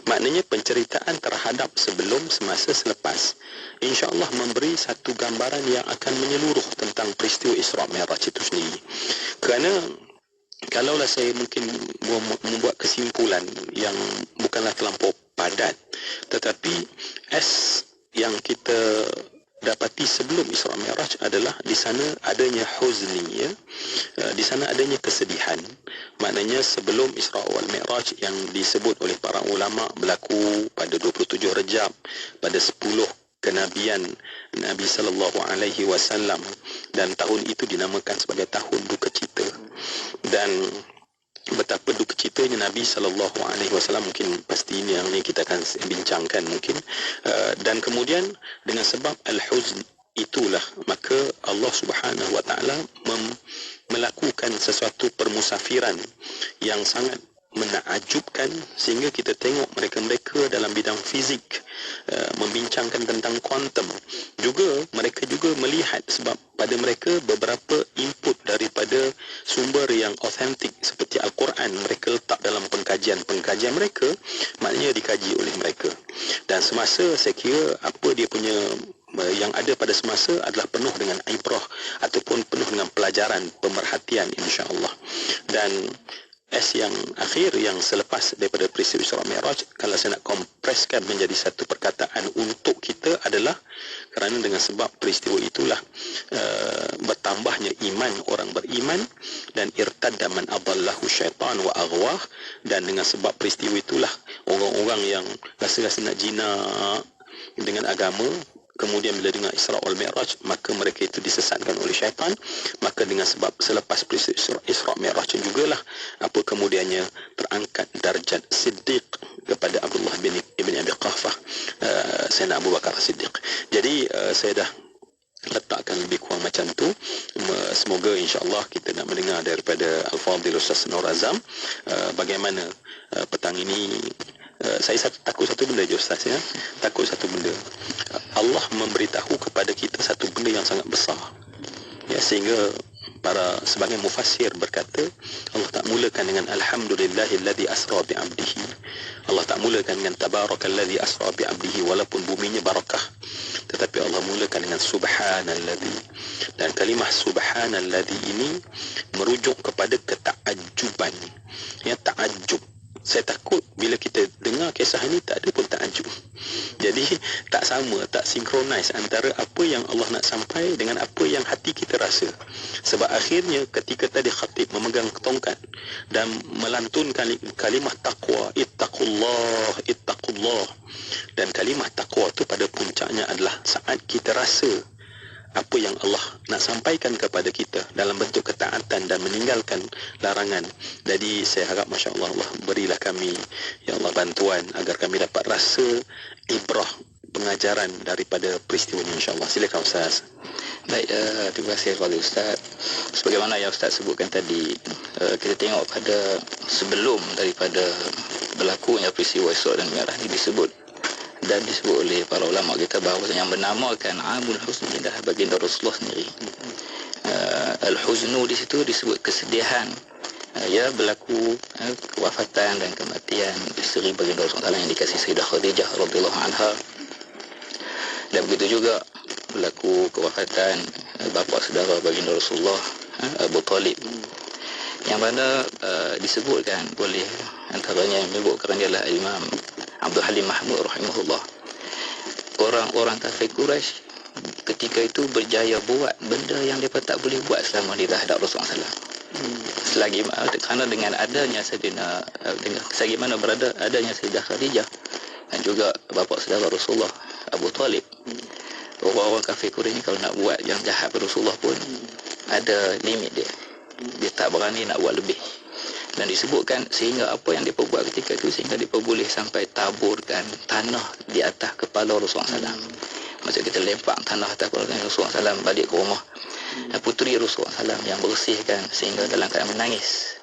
Maknanya penceritaan terhadap sebelum, semasa, selepas, insya-Allah memberi satu gambaran yang akan menyeluruh tentang peristiwa Isra Mi'raj itu sendiri. Kerana kalaulah saya mungkin membuat kesimpulan yang bukanlah terlampau padat, tetapi S yang kita dapati sebelum Isra Mi'raj adalah di sana adanya huzni, ya. Di sana adanya kesedihan. Maknanya sebelum Isra wal Mi'raj yang disebut oleh para ulama berlaku pada 27 Rejab pada 10 kenabian Nabi sallallahu alaihi wasallam, dan tahun itu dinamakan sebagai tahun duka cita. Dan betapa duka citanya Nabi sallallahu alaihi wasallam, mungkin pasti ini yang kita akan bincangkan mungkin. Dan kemudian dengan sebab al-huzn itulah maka Allah Subhanahu wa taala melakukan sesuatu permusafiran yang sangat menakjubkan, sehingga kita tengok mereka-mereka dalam bidang fizik membincangkan tentang kuantum juga. Mereka juga melihat, sebab pada mereka beberapa input daripada sumber yang autentik seperti Al-Quran mereka letak dalam pengkajian mereka, maknanya dikaji oleh mereka. Dan semasa saya kira apa dia punya yang ada pada semasa adalah penuh dengan ibrah ataupun penuh dengan pelajaran, pemerhatian, insya-Allah. Dan yang akhir yang selepas daripada peristiwa Isra Mi'raj, kalau saya nak kompreskan menjadi satu perkataan untuk kita adalah kerana dengan sebab peristiwa itulah bertambahnya iman orang beriman, dan irtadda man adallahu syaitan wa aghwah. Dan dengan sebab peristiwa itulah orang-orang yang rasa-rasa nak jinak dengan agama, kemudian bila dengar Isra wal Mi'raj, maka mereka itu disesatkan oleh syaitan. Maka dengan sebab selepas peristiwa Isra Mi'raj jugalah apa kemudiannya terangkat darjat Siddiq kepada Abdullah bin Abi Quhafah, Sayyidina Abu Bakar Siddiq. Jadi saya dah letakkan lebih kurang macam tu. Semoga insya-Allah kita nak mendengar daripada Al-Fadhil Ustaz Nur Azam bagaimana petang ini. Saya takut satu benda je Ustaz, ya. Takut satu benda. Allah memberitahu kepada kita satu benda yang sangat besar, ya, sehingga para sebagian mufassir berkata Allah tak mulakan dengan alhamdulillahilladzi asra bi 'abdihi. Allah tak mulakan dengan tabarakalladzi asra bi 'abdihi walaupun buminya barakah, tetapi Allah mulakan dengan subhanalladzi. Dan kalimah subhanalladzi ini merujuk kepada ketakjuban, ya, takjub. Saya takut bila kita dengar kisah ini tak ada pun takjub. Jadi tak sama, tak sinkronis antara apa yang Allah nak sampai dengan apa yang hati kita rasa. Sebab akhirnya ketika tadi khatib memegang tongkat dan melantunkan kalimah taqwa, ittaqullah, ittaqullah. Dan kalimah taqwa itu pada puncaknya adalah saat kita rasa apa yang Allah nak sampaikan kepada kita dalam bentuk ketaatan dan meninggalkan larangan. Jadi saya harap masya-Allah Allah berilah kami ya Allah bantuan agar kami dapat rasa ibrah pengajaran daripada peristiwa ini, insya-Allah. Silakan Ustaz. Baik, terima kasih kepada Ustaz. Sebagaimana yang Ustaz sebutkan tadi, kita tengok pada sebelum daripada berlakunya peristiwa Isra dan Mi'raj ini disebut dan disebut oleh para ulama kita bahawa yang bernamakan Amul Huzni adalah baginda Rasulullah sendiri. Al-Huznu di situ disebut kesedihan, ya, berlaku kewafatan dan kematian isteri baginda Rasulullah yang dikasihi Sayyidah Khadijah radhiyallahu anha. Dan begitu juga berlaku kewafatan bapa saudara baginda Rasulullah, Abu Talib, yang mana disebutkan oleh antaranya yang menyebutkan dia adalah Imam Abdul Halim Mahmud rahimahullah. Orang-orang kafir Quraisy ketika itu berjaya buat benda yang mereka tak boleh buat selama di hadap Rasulullah SAW. Selagi kerana dengan adanya Sayyidina selagi mana berada adanya Sayyidah Khadijah dan juga bapa saudara Rasulullah Abu Talib, orang-orang kafir Quraisy ni kalau nak buat yang jahat pada Rasulullah pun ada limit dia. Dia tak berani nak buat lebih. Dan disebutkan sehingga apa yang dia perbuat ketika itu, sehingga dia boleh sampai taburkan tanah di atas kepala Rasulullah SAW. Maksud kita lempak tanah atas kepala Rasulullah SAW balik ke rumah puteri Rasulullah SAW yang bersihkan sehingga dalam keadaan menangis.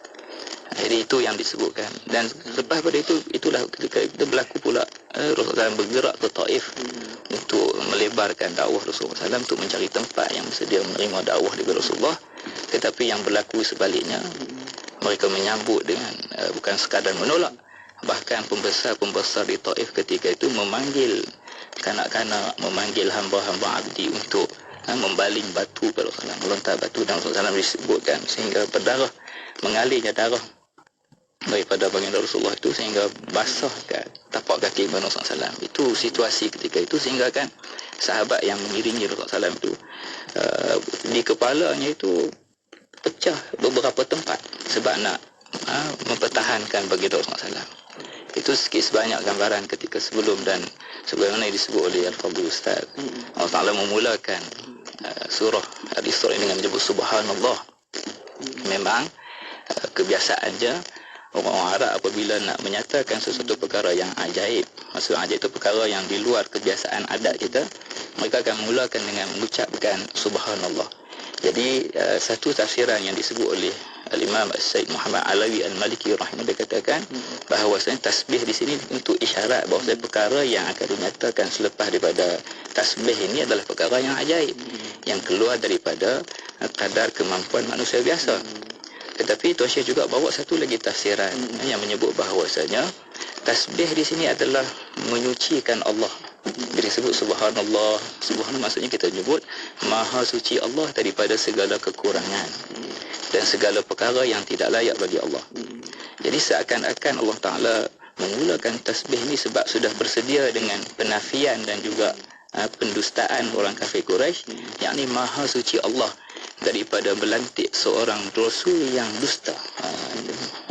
Jadi itu yang disebutkan. Dan lepas pada itu, itulah ketika itu berlaku pula Rasulullah SAW bergerak ke Taif untuk melebarkan dakwah Rasulullah SAW, untuk mencari tempat yang bersedia menerima dakwah dari Rasulullah. Tetapi yang berlaku sebaliknya, mereka menyambut dengan bukan sekadar menolak, bahkan pembesar-pembesar di Taif ketika itu memanggil kanak-kanak, memanggil hamba-hamba abdi untuk membaling batu pada Rasulullah, melontar batu, dan Rasulullah disebutkan sehingga berdarah, mengalirnya darah daripada baginda Rasulullah itu sehingga basah kan tapak kaki baginda Rasulullah SAW. Itu situasi ketika itu sehingga kan sahabat yang mengiringi Rasulullah SAW itu di kepalanya itu pecah beberapa tempat sebab nak mempertahankan baginda Rasulullah SAW. Itu sikit sebanyak gambaran ketika sebelum dan sebagaimana disebut oleh Al-Fadhil Ustaz. Allah Ta'ala memulakan surah Al-Isra dengan menyebut Subhanallah. Memang kebiasaannya orang Arab apabila nak menyatakan sesuatu perkara yang ajaib, maksud ajaib itu perkara yang di luar kebiasaan adat kita, mereka akan memulakan dengan mengucapkan Subhanallah. Jadi satu tafsiran yang disebut oleh Al-Imam Sayyid Muhammad Alawi Al-Maliki rahimahullah, dia katakan bahawasanya tasbih di sini untuk isyarat bahawasanya perkara yang akan dinyatakan selepas daripada tasbih ini adalah perkara yang ajaib, yang keluar daripada kadar kemampuan manusia biasa. Tetapi Tuan Syekh juga bawa satu lagi tafsiran yang menyebut bahawasanya tasbih di sini adalah menyucikan Allah. Bila disebut Subhanallah, Subhanallah maksudnya kita menyebut Maha Suci Allah daripada segala kekurangan dan segala perkara yang tidak layak bagi Allah. Jadi seakan-akan Allah Ta'ala memulakan tasbih ini sebab sudah bersedia dengan penafian dan juga pendustaan orang kafir Quraisy, yakni Maha Suci Allah daripada melantik seorang rasul yang dusta.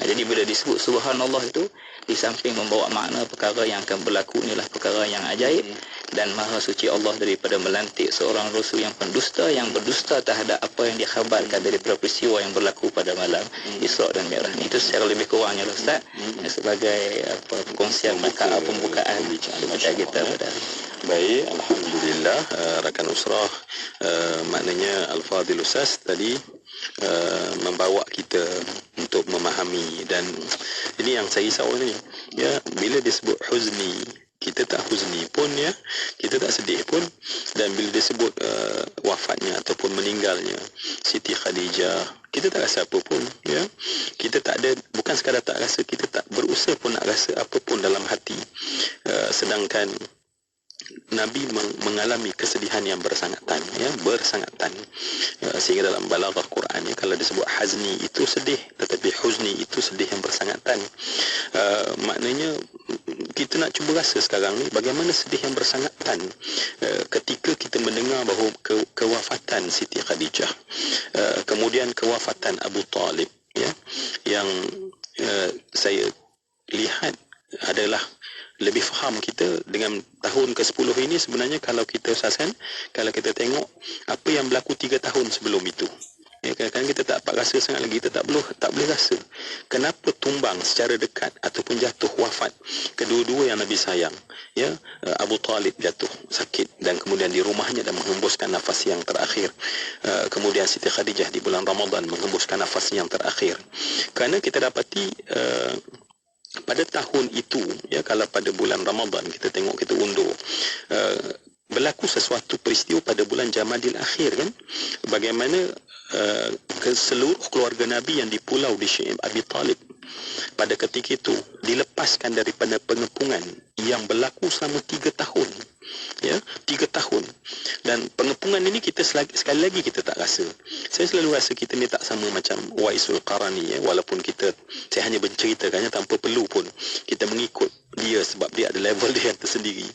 Jadi bila disebut Subhanallah itu, di samping membawa makna perkara yang akan berlaku inilah perkara yang ajaib, dan Maha Suci Allah daripada melantik seorang rasul yang pendusta, yang berdusta terhadap apa yang dikhabarkan daripada peristiwa yang berlaku pada malam Isra dan Mi'raj. Itu secara lebih kurangnya Ustaz, sebagai perkongsian pembukaan pada kita pada Baik, Alhamdulillah. Rakan Usrah, maknanya Al-Fadhil Ustaz tadi membawa kita untuk memahami, dan ini yang saya risau ni ya, bila disebut huzni, kita tak huzni pun ya, kita tak sedih pun, dan bila disebut wafatnya ataupun meninggalnya Siti Khadijah, kita tak rasa apa pun ya, kita tak ada, bukan sekadar tak rasa, kita tak berusaha pun nak rasa apa pun dalam hati. Sedangkan Nabi mengalami kesedihan yang bersangatan ya, bersangatan sehingga dalam balaghah Quran ya, kalau disebut hazni itu sedih, tetapi huzni itu sedih yang bersangatan. Maknanya kita nak cuba rasa sekarang ni bagaimana sedih yang bersangatan ketika kita mendengar bahawa kewafatan Siti Khadijah, kemudian kewafatan Abu Talib ya, yang saya lihat adalah lebih faham kita dengan tahun ke-10 ini. Sebenarnya kalau kita usahakan, kalau kita tengok apa yang berlaku 3 tahun sebelum itu ya, kadang-kadang kita tak dapat rasa sangat lagi, kita tak boleh rasa kenapa tumbang secara dekat ataupun jatuh wafat kedua-dua yang Nabi sayang ya. Abu Talib jatuh sakit dan kemudian di rumahnya dan menghembuskan nafas yang terakhir. Kemudian Siti Khadijah di bulan Ramadan menghembuskan nafas yang terakhir. Kerana kita dapati pada tahun itu ya, kalau pada bulan Ramadan kita tengok, kita undur, berlaku sesuatu peristiwa pada bulan Jamadil Akhir kan, bagaimana ke seluruh keluarga Nabi yang di pulau di Syi'ib Abi Talib pada ketika itu dilepaskan daripada pengepungan yang berlaku selama 3 tahun ya, 3 tahun. Dan pengepungan ini kita sekali lagi kita tak rasa. Saya selalu rasa kita ni tak sama macam Waisul Qarani ya, walaupun saya hanya berceritakannya tanpa perlu pun kita mengikut dia sebab dia ada level dia yang tersendiri.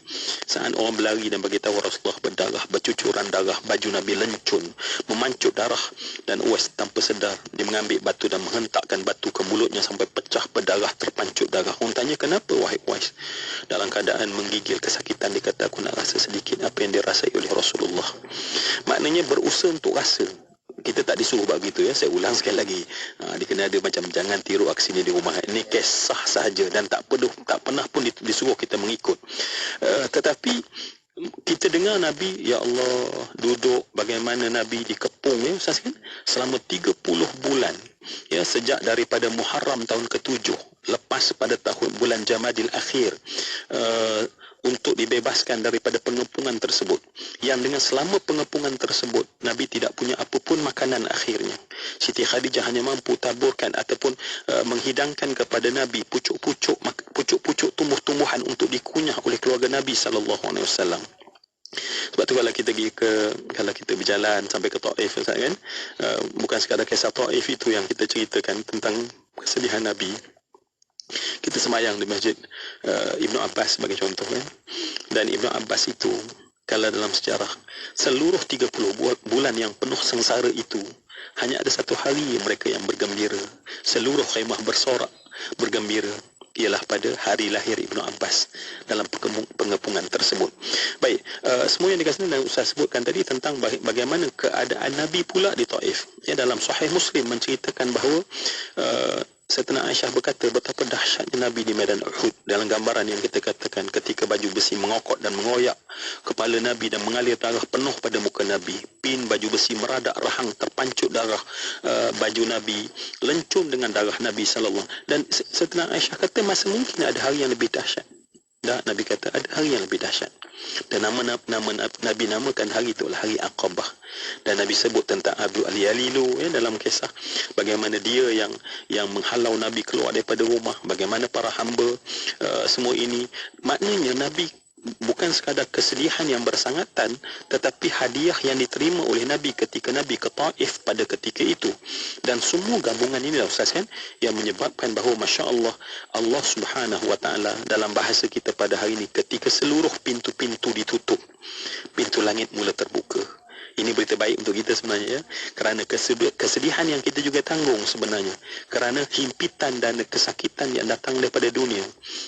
Saat orang berlari dan beritahu Rasulullah berdarah, bercucuran darah, baju Nabi lencun, memancut darah, dan Uwais tanpa sedar dia mengambil batu dan menghentakkan batu ke mulutnya sampai pecah berdarah, terpancut darah. Orang tanya, kenapa wahai Uwais? Dalam keadaan menggigil kesakitan, dia kata, aku nak rasa sedikit apa yang dirasai oleh Rasulullah. Maknanya berusaha untuk rasa. Kita tak disuruh buat begitu ya. Saya ulang sekali lagi. Dia kena ada macam jangan tiru aksi ni di rumah. Ini kisah sahaja dan tak pernah pun disuruh kita mengikut. Tetapi kita dengar Nabi, ya Allah, duduk bagaimana Nabi dikepung ya Ustaz kan, selama 30 bulan ya, sejak daripada Muharram tahun ke-7 lepas pada tahun bulan Jamadil Akhir, untuk dibebaskan daripada pengepungan tersebut, yang dengan selama pengepungan tersebut Nabi tidak punya apapun makanan akhirnya. Siti Khadijah hanya mampu taburkan ataupun menghidangkan kepada Nabi pucuk-pucuk tumbuh-tumbuhan untuk dikunyah oleh keluarga Nabi SAW. Sebab tu kalau kita berjalan sampai ke Taif kan, bukan sekadar kisah Taif itu yang kita ceritakan tentang kesedihan Nabi. Kita semayang di masjid Ibnu Abbas sebagai contoh kan. Dan Ibnu Abbas itu kalau dalam sejarah seluruh 30 bulan yang penuh sengsara itu hanya ada satu hari mereka yang bergembira, seluruh khaimah bersorak bergembira, ialah pada hari lahir Ibnu Abbas dalam pengepungan tersebut. Baik, semua yang dikasih dan Ustaz sebutkan tadi tentang bagaimana keadaan Nabi pula di Taif. Ya, dalam Sahih Muslim menceritakan bahawa Sayyidatina Aisyah berkata betapa dahsyatnya Nabi di medan Uhud. Dalam gambaran yang kita katakan ketika baju besi mengokot dan mengoyak kepala Nabi dan mengalir darah penuh pada muka Nabi. Pin baju besi meradak rahang, terpancut darah baju Nabi, lencum dengan darah Nabi sallallahu. Dan Sayyidatina Aisyah kata masa mungkin ada hari yang lebih dahsyat. Dan Nabi kata ada hari yang lebih dahsyat. Dan nama Nabi namakan hari itu adalah hari Aqabah. Dan Nabi sebut tentang Abu Al-Yalilu ya, dalam kisah bagaimana dia yang menghalau Nabi keluar daripada rumah, bagaimana para hamba semua ini. Maknanya Nabi bukan sekadar kesedihan yang bersangatan, tetapi hadiah yang diterima oleh Nabi ketika Nabi ke Taif pada ketika itu. Dan semua gabungan ini Ustaz kan yang menyebabkan bahawa Masya Allah, Allah Subhanahu Wa Taala dalam bahasa kita pada hari ini, ketika seluruh pintu-pintu ditutup, pintu langit mula terbuka. Ini berita baik untuk kita sebenarnya ya, kerana kesedihan yang kita juga tanggung sebenarnya, kerana himpitan dan kesakitan yang datang daripada dunia.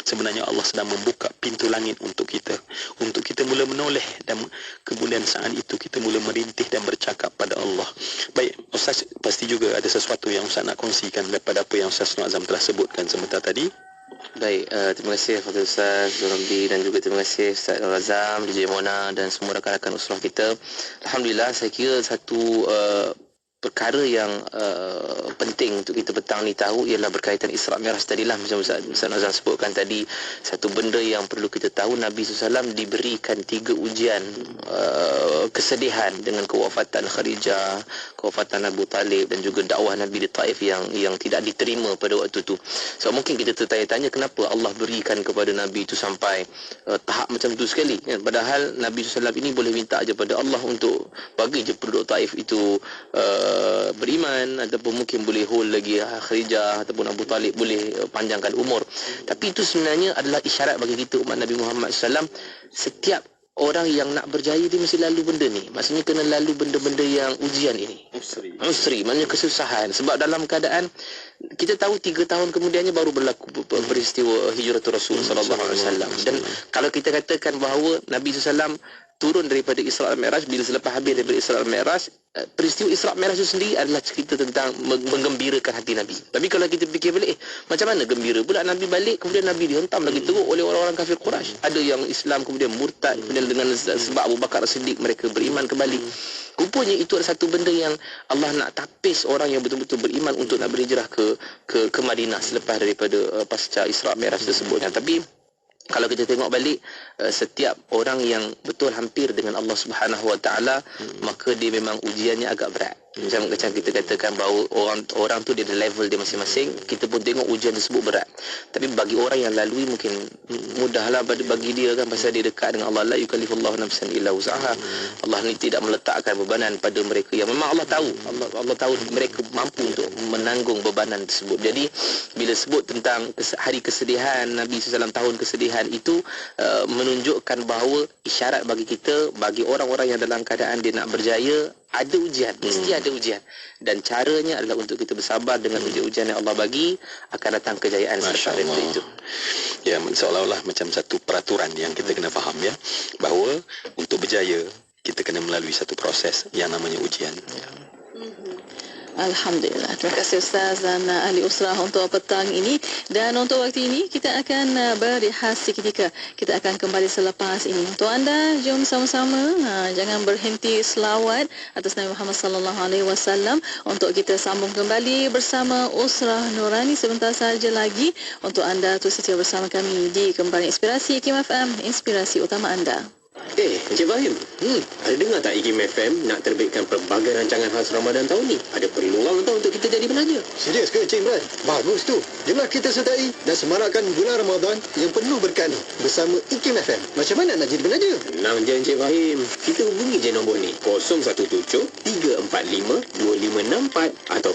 Sebenarnya Allah sedang membuka pintu langit untuk kita mula menoleh, dan kemudian saat itu kita mula merintih dan bercakap pada Allah. Baik, Ustaz pasti juga ada sesuatu yang Ustaz nak kongsikan daripada apa yang Ustaz Nur Azam telah sebutkan sebentar tadi. Baik, terima kasih kepada Ustaz Zurambi dan juga terima kasih Ustaz Nur Azam, DJ Mona dan semua rakan-rakan usrah kita. Alhamdulillah, saya kira satu perkara yang penting untuk kita petang ni tahu ialah berkaitan Isra' Mi'raj tadilah, macam Ustaz Nazam sebutkan tadi. Satu benda yang perlu kita tahu, Nabi SAW diberikan 3 ujian kesedihan dengan kewafatan Khadijah, kewafatan Abu Talib dan juga dakwah Nabi di Taif yang tidak diterima pada waktu itu. So mungkin kita tertanya-tanya kenapa Allah berikan kepada Nabi itu sampai tahap macam itu sekali kan? Padahal Nabi SAW ini boleh minta aja pada Allah untuk bagi je penduduk Taif itu beriman, ataupun mungkin boleh hold lagi Khadijah ataupun Abu Talib, boleh panjangkan umur. Tapi itu sebenarnya adalah isyarat bagi kita umat Nabi Muhammad SAW. Setiap orang yang nak berjaya dia mesti lalu benda ni. Maksudnya kena lalu benda-benda yang ujian ini. Usri, maknanya kesusahan. Sebab dalam keadaan kita tahu 3 tahun kemudiannya baru berlaku peristiwa hijratul Rasul sallallahu alaihi wasallam. Dan kalau kita katakan bahawa Nabi SAW turun daripada Isra' Mi'raj, bila selepas habis daripada Isra' Mi'raj, peristiwa Isra' Mi'raj itu sendiri adalah cerita tentang menggembirakan hati Nabi. Tapi kalau kita fikir balik, macam mana gembira pula Nabi balik, kemudian Nabi dihentam lagi teruk oleh orang-orang kafir Quraisy. Ada yang Islam kemudian murtad, kemudian dengan sebab Abu Bakar As-Siddiq mereka beriman kembali. Rupanya itu adalah satu benda yang Allah nak tapis orang yang betul-betul beriman untuk nak berhijrah ke Madinah selepas daripada pasca Isra' Mi'raj tersebut. Tapi kalau kita tengok balik, setiap orang yang betul hampir dengan Allah Subhanahu Wa Taala, maka dia memang ujiannya agak berat. Macam kita katakan bahawa orang tu dia ada level dia masing-masing. Kita pun tengok ujian tersebut berat. Tapi bagi orang yang lalui mungkin mudahlah bagi dia kan, pasal dia dekat dengan Allah. La yukallifullahu nafsan illa wus'aha. Allah ni tidak meletakkan bebanan pada mereka yang memang Allah tahu. Allah tahu mereka mampu untuk menanggung bebanan tersebut. Jadi bila sebut tentang hari kesedihan Nabi SAW, tahun kesedihan itu menunjukkan bahawa isyarat bagi kita, bagi orang-orang yang dalam keadaan dia nak berjaya, ada ujian, mesti ada ujian, dan caranya adalah untuk kita bersabar dengan ujian-ujian yang Allah bagi, akan datang kejayaan selepas daripada itu. Ya, seolah-olah macam satu peraturan yang kita kena faham ya, bahawa untuk berjaya kita kena melalui satu proses yang namanya ujian. Alhamdulillah. Terima kasih Ustaz dan ahli usrah untuk petang ini. Dan untuk waktu ini kita akan berehat seketika. Kita akan kembali selepas ini. Untuk anda, jom sama-sama jangan berhenti selawat atas Nabi Muhammad sallallahu alaihi wasallam untuk kita sambung kembali bersama Usrah Nurani sebentar saja lagi. Untuk anda terus setia bersama kami di Kembali Inspirasi Hikmah FM, inspirasi utama anda. Encik Fahim, ada dengar tak IKIM FM nak terbitkan pelbagai rancangan khas Ramadan tahun ni? Ada peluang tak untuk kita jadi penaja? Serius ke Encik Imran? Bagus tu. Jomlah kita sertai dan semarakkan bulan Ramadan yang penuh berkah ni bersama IKIM FM. Macam mana nak jadi penaja? Senang je Encik Fahim. Kita hubungi je nombor ni 017-345-2564 atau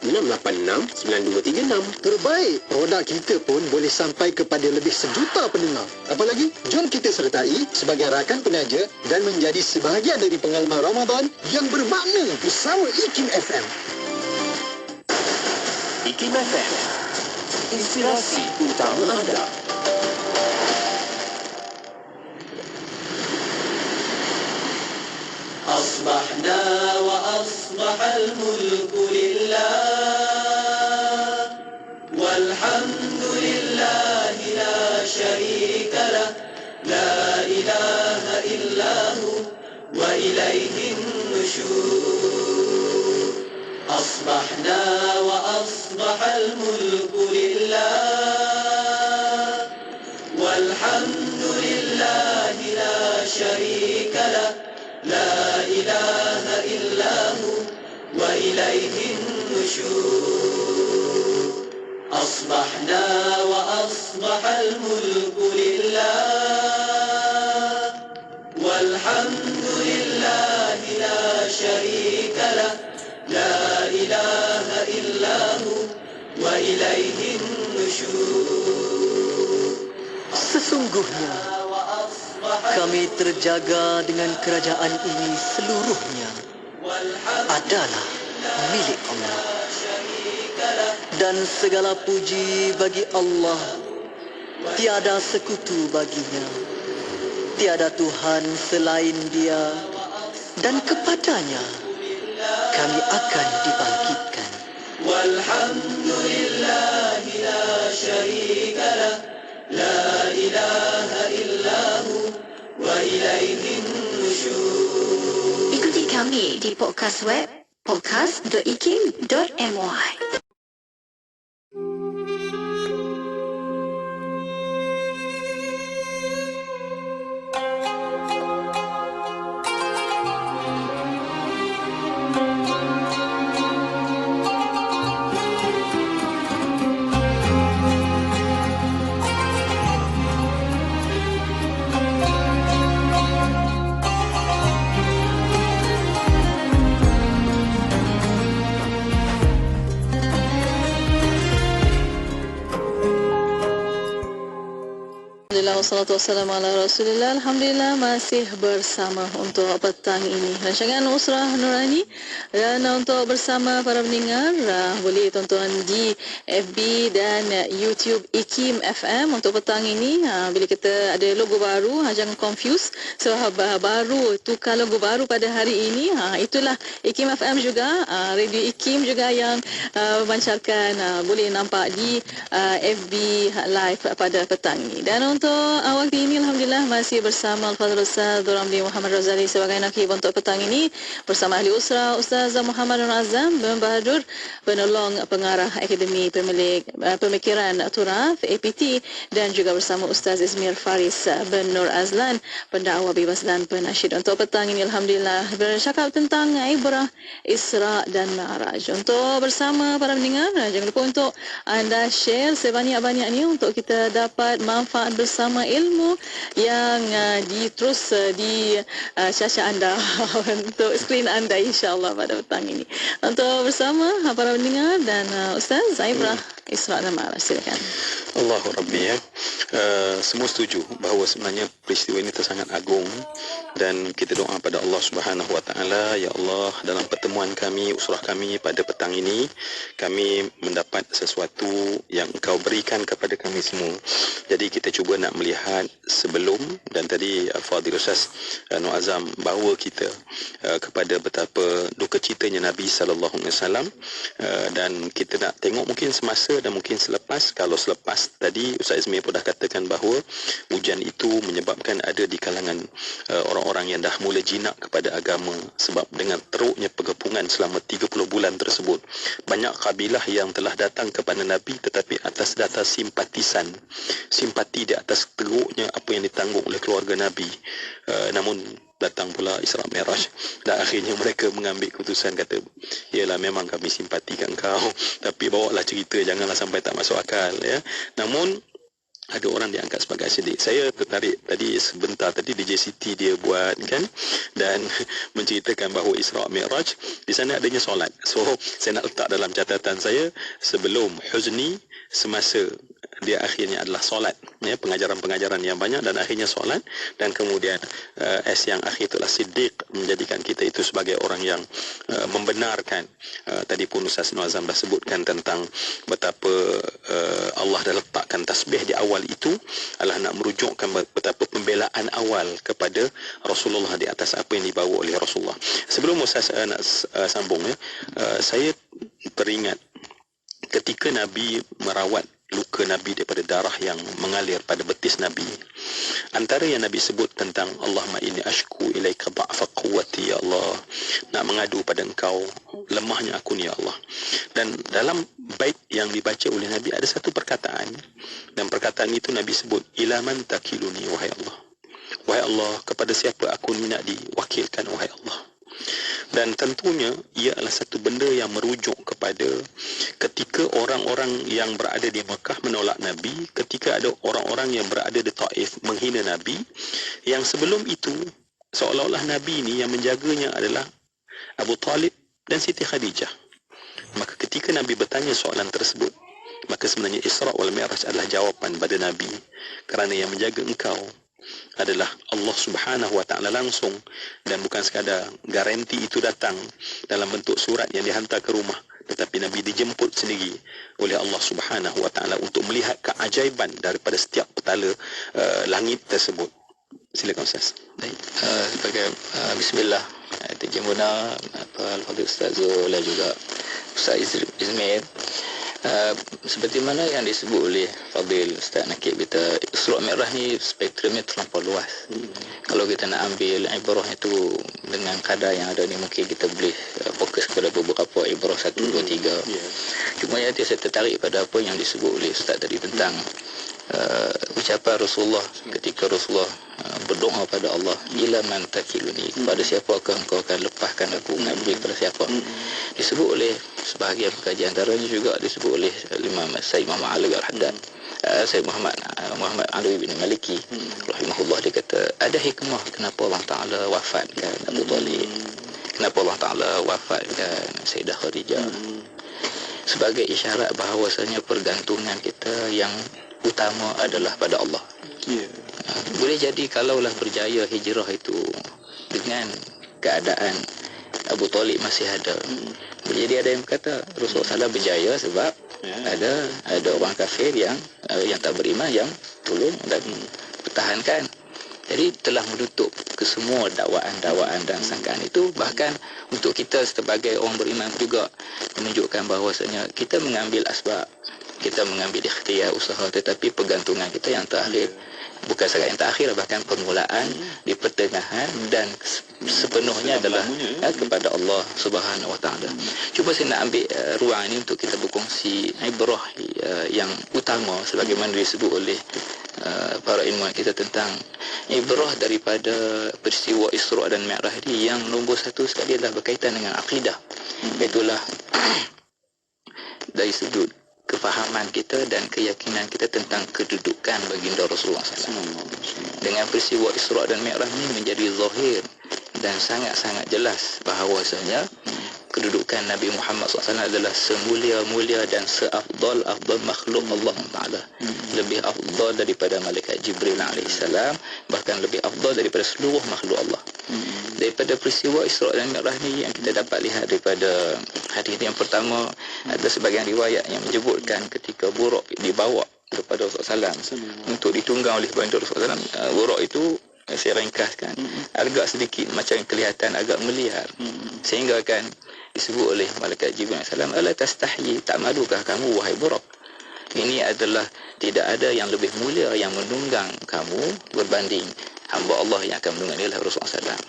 012-686-9236. Terbaik, produk kita pun boleh sampai kepada lebih sejuta pendengar. Apalagi, jom kita sertai sebagai rakan penaja dan menjadi sebahagian dari pengalaman Ramadan yang bermakna bersama IKIM FM. IKIM FM, inspirasi utama anda. أصبحنا وأصبح الملك لله والحمد لله لا شريك له لا إله إلا هو وإليه النشور أصبحنا وأصبح الملك لله والحمد لله لا شريك له لا إله إلا هو وإليه النشور أصبحنا وأصبح الملك لله والحمد لله لا شريك له لا إله إلا هو وإليه النشور Sesungguhnya kami terjaga dengan kerajaan ini seluruhnya adalah milik Allah. Dan segala puji bagi Allah, tiada sekutu baginya, tiada Tuhan selain Dia, dan kepadanya kami akan dibangkitkan. Walhamdulillahi la syarika lah, la ilaha illahu wa ilaihin nusyur. Ikuti kami di podcast web podcast.ikim.my. Alhamdulillah, wassalatu wassalamu ala rasulillah. Alhamdulillah masih bersama untuk petang ini rancangan Usrah Nurani, dan untuk bersama para pendengar boleh tonton di FB dan YouTube IKIM FM untuk petang ini. Bila kita ada logo baru, jangan confuse sebab baru tukar logo baru pada hari ini. Itulah IKIM FM juga, radio IKIM juga yang memancarkan, boleh nampak di FB live pada petang ini. Dan untuk waktu ini Alhamdulillah masih bersama Al-Fadhil Ustaz Ramli Muhammad Razali sebagai nakib untuk petang ini, bersama ahli usrah Ustaz Muhammad Nur Azam bin Bahadur, penolong pengarah Akademi Pemikiran Turath APT, dan juga bersama Ustaz Izmir Faris bin Nur Azlan, pendakwa bebas dan penasyid. Untuk petang ini Alhamdulillah bercakap tentang ibrah Isra dan Mi'raj. Untuk bersama para pendengar, jangan lupa untuk anda share sebanyak-banyaknya untuk kita dapat manfaat bersama ilmu yang terus di syasha anda untuk skrin anda insya-Allah pada petang ini. Untuk bersama para pendengar dan Ustaz Ibrah Isra dan Mi'raj, silakan. Allahu Rabbi, ya. Semua setuju bahawa sebenarnya peristiwa ini sangat agung, dan kita doa pada Allah Subhanahu Wa Taala, ya Allah, dalam pertemuan kami, usrah kami pada petang ini, kami mendapat sesuatu yang Engkau berikan kepada kami semua. Jadi kita cuba nak melihat sebelum, dan tadi Al-Fadhil Ustaz Nur Azam bawa kita kepada betapa duka citanya Nabi sallallahu alaihi wasallam, dan kita nak tengok mungkin semasa dan mungkin selepas. Kalau selepas tadi Ustaz Izmir pun dah katakan bahawa hujan itu disebabkan ada di kalangan orang-orang yang dah mula jinak kepada agama, sebab dengan teruknya pergepungan selama 30 bulan tersebut, banyak kabilah yang telah datang kepada Nabi tetapi atas dasar simpati di atas teruknya apa yang ditanggung oleh keluarga Nabi. Namun datang pula Isra Mi'raj dan akhirnya mereka mengambil keputusan, kata yalah memang kami simpatikan kau, tapi bawalah cerita, janganlah sampai tak masuk akal, ya. Namun ada orang diangkat sebagai siddiq. Saya tertarik tadi sebentar tadi DJ Siti dia buat kan, dan menceritakan bahawa Isra Mi'raj di sana adanya solat. So saya nak letak dalam catatan saya sebelum Huzni, semasa dia akhirnya adalah solat, ya, pengajaran-pengajaran yang banyak dan akhirnya solat, dan kemudian yang akhir itulah siddiq, menjadikan kita itu sebagai orang yang membenarkan. Tadi pun Ustaz Nur Azam dah sebutkan tentang betapa Allah dah letakkan tasbih di awal itu adalah nak merujukkan betapa pembelaan awal kepada Rasulullah di atas apa yang dibawa oleh Rasulullah. Sebelum Ustaz nak sambung, ya, saya teringat ketika Nabi merawat luka Nabi daripada darah yang mengalir pada betis Nabi. Antara yang Nabi sebut tentang Allahumma inni ashku ilaika da'fa quwwati, ya Allah, nak mengadu pada engkau lemahnya aku ni, ya Allah. Dan dalam bait yang dibaca oleh Nabi ada satu perkataan, dan perkataan itu Nabi sebut, ila man takiluni, wahai Allah. Wahai Allah, kepada siapa aku ni nak diwakilkan, wahai Allah. Dan tentunya ia adalah satu benda yang merujuk kepada ketika orang-orang yang berada di Mekah menolak Nabi, ketika ada orang-orang yang berada di Taif menghina Nabi, yang sebelum itu seolah-olah Nabi ini yang menjaganya adalah Abu Talib dan Siti Khadijah. Maka ketika Nabi bertanya soalan tersebut, maka sebenarnya Isra wal Mi'raj adalah jawapan pada Nabi, kerana yang menjaga engkau adalah Allah Subhanahu wa ta'ala langsung, dan bukan sekadar garanti itu datang dalam bentuk surat yang dihantar ke rumah, tetapi Nabi dijemput sendiri oleh Allah Subhanahu wa ta'ala untuk melihat keajaiban daripada setiap petala langit tersebut. Silakan Ustaz. Baik, sebagai bismillah, terjemuna Al-Fadhil Ustaz Zul dan juga Ustaz Izmir. Seperti mana yang disebut oleh Fadil Ustaz Nakib, kita Isra Mi'raj ni spektrumnya terlampau luas. Kalau kita nak ambil ibrah itu dengan kadar yang ada ni, mungkin kita boleh fokus kepada beberapa ibrah 1, 2, 3. Cuma yang saya tertarik pada apa yang disebut oleh Ustaz tadi tentang ucapan Rasulullah ketika Rasulullah berdoa pada Allah, ila man takiluni, kepada siapakah engkau akan lepaskan aku, mengambil kepada siapa. Disebut oleh sebahagian pekaji, antaranya juga disebut oleh Imam Sayyid Muhammad Ali Al-Haddad, Sayyid Muhammad Ali bin Maliki rahimahullah, dia kata ada hikmah kenapa Allah Ta'ala wafatkan Abu Talib, kenapa Allah Ta'ala wafatkan Sayyidah Khadijah, sebagai isyarat bahawasanya pergantungan kita yang utama adalah pada Allah. Boleh jadi kalaulah berjaya hijrah itu dengan keadaan Abu Talib masih ada, boleh jadi ada yang berkata Rasulullah SAW berjaya sebab ada orang kafir yang tak beriman yang tolong dan pertahankan. Jadi telah menutup ke semua dakwaan dan sangkaan itu. Bahkan untuk kita sebagai orang beriman juga menunjukkan bahawasanya kita mengambil asbab, kita mengambil ikhtiar usaha, tetapi pergantungan kita yang terakhir, bukan sahaja yang terakhir, bahkan permulaan di pertengahan dan sepenuhnya adalah kepada Allah Subhanahu wa ta'ala. Cuba saya nak ambil ruang ini untuk kita berkongsi ibrah yang utama sebagaimana disebut oleh para ilmuwan kita tentang ibrah daripada peristiwa Isra dan Mi'raj ini. Yang nombor satu sekali adalah berkaitan dengan akidah, itulah dari sudut kefahaman kita dan keyakinan kita tentang kedudukan baginda Rasulullah SAW. Dengan peristiwa Isra dan Mi'raj ini menjadi zahir dan sangat-sangat jelas bahawasanya kedudukan Nabi Muhammad SAW adalah semulia-mulia dan seafdal makhluk Allah Ta'ala. Lebih afdal daripada malaikat Jibril alaihissalam, bahkan lebih afdal daripada seluruh makhluk Allah. Daripada peristiwa Isra dan Mi'raj ni yang kita dapat lihat daripada hadis yang pertama, ada sebagian riwayat yang menyebutkan ketika buruk dibawa kepada Rasulullah SAW untuk ditunggang oleh baginda Rasulullah SAW, buruk itu saya ringkaskan agak sedikit macam kelihatan agak meliar, sehingga kan disebut oleh malaikat Jibril alaihissalam, ala tastahyi, tak malukah kamu wahai buruk? Ini adalah tidak ada yang lebih mulia yang menunggang kamu berbanding hamba Allah yang akan menunggang, ialah Rasulullah SAW.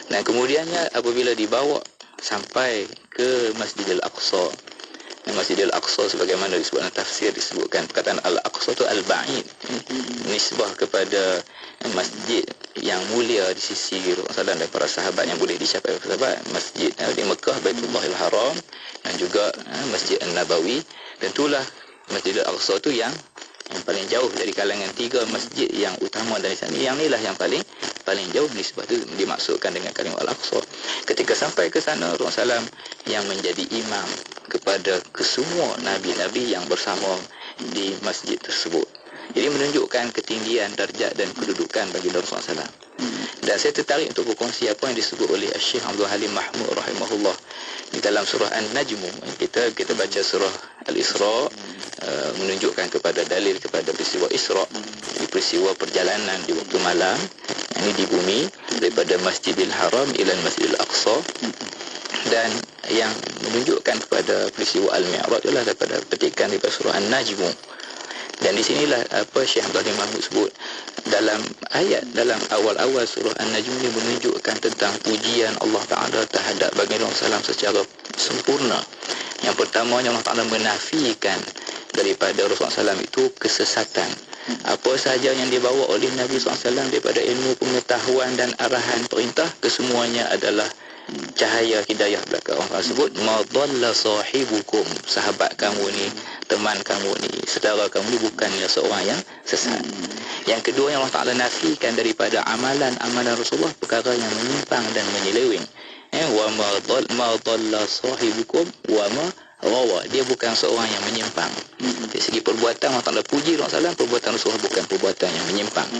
Dan kemudiannya apabila dibawa sampai ke Masjidil Aqsa, Masjidil Aqsa sebagaimana disebutkan tafsir, disebutkan perkataan Al-Aqsa itu Al-Ba'id, nisbah kepada masjid yang mulia di sisi Rasulullah dan para sahabat yang boleh dicapai sahabat, masjid di Mekah, Baitullahil Haram, dan juga Masjid An-Nabawi. Dan itulah Masjidil Aqsa itu yang paling jauh dari kalangan 3 masjid yang utama dari sana. Yang inilah yang paling jauh, sebab itu dimaksudkan dengan kalimah Al-Aqsa. Ketika sampai ke sana, Rasulullah SAW yang menjadi imam kepada kesemua nabi-nabi yang bersama di masjid tersebut. Jadi menunjukkan ketinggian darjat dan kedudukan bagi Rasulullah SAW. Dan saya tertarik untuk berkongsi apa yang disebut oleh Syekh Abdul Halim Mahmud rahimahullah di dalam surah An-Najm. Kita baca surah Al-Isra, menunjukkan kepada dalil kepada peristiwa Isra, jadi peristiwa perjalanan di waktu malam ini di bumi daripada Masjidil Haram ila Masjidil Aqsa, dan yang menunjukkan kepada peristiwa Al-Mi'raj adalah daripada petikan daripada surah An-Najm. Dan di sinilah apa Syekh Abdul Mahmud sebut dalam ayat dalam awal-awal surah An-Najm ini menunjukkan tentang pujian Allah Ta'ala terhadap baginda Rasulullah SAW secara sempurna. Yang pertamanya Allah Ta'ala menafikan daripada Rasulullah SAW itu kesesatan. Apa sahaja yang dibawa oleh Nabi SAW daripada ilmu pengetahuan dan arahan perintah, kesemuanya adalah cahaya hidayah belaka. Allah sebut ma dhalla sahibukum, sahabat kamu ni, teman kamu ni, saudara kamu ni bukannya seorang yang sesat. Yang kedua yang Allah Ta'ala nafikan daripada amalan-amalan Rasulullah perkara yang menyimpang dan menyeleweng. Wa ma dhalla sahibukum wa ma rawa, dia bukan seorang yang menyimpang. Dari segi perbuatan Allah Ta'ala puji Rasulullah, perbuatan Rasulullah bukan perbuatan yang menyimpang.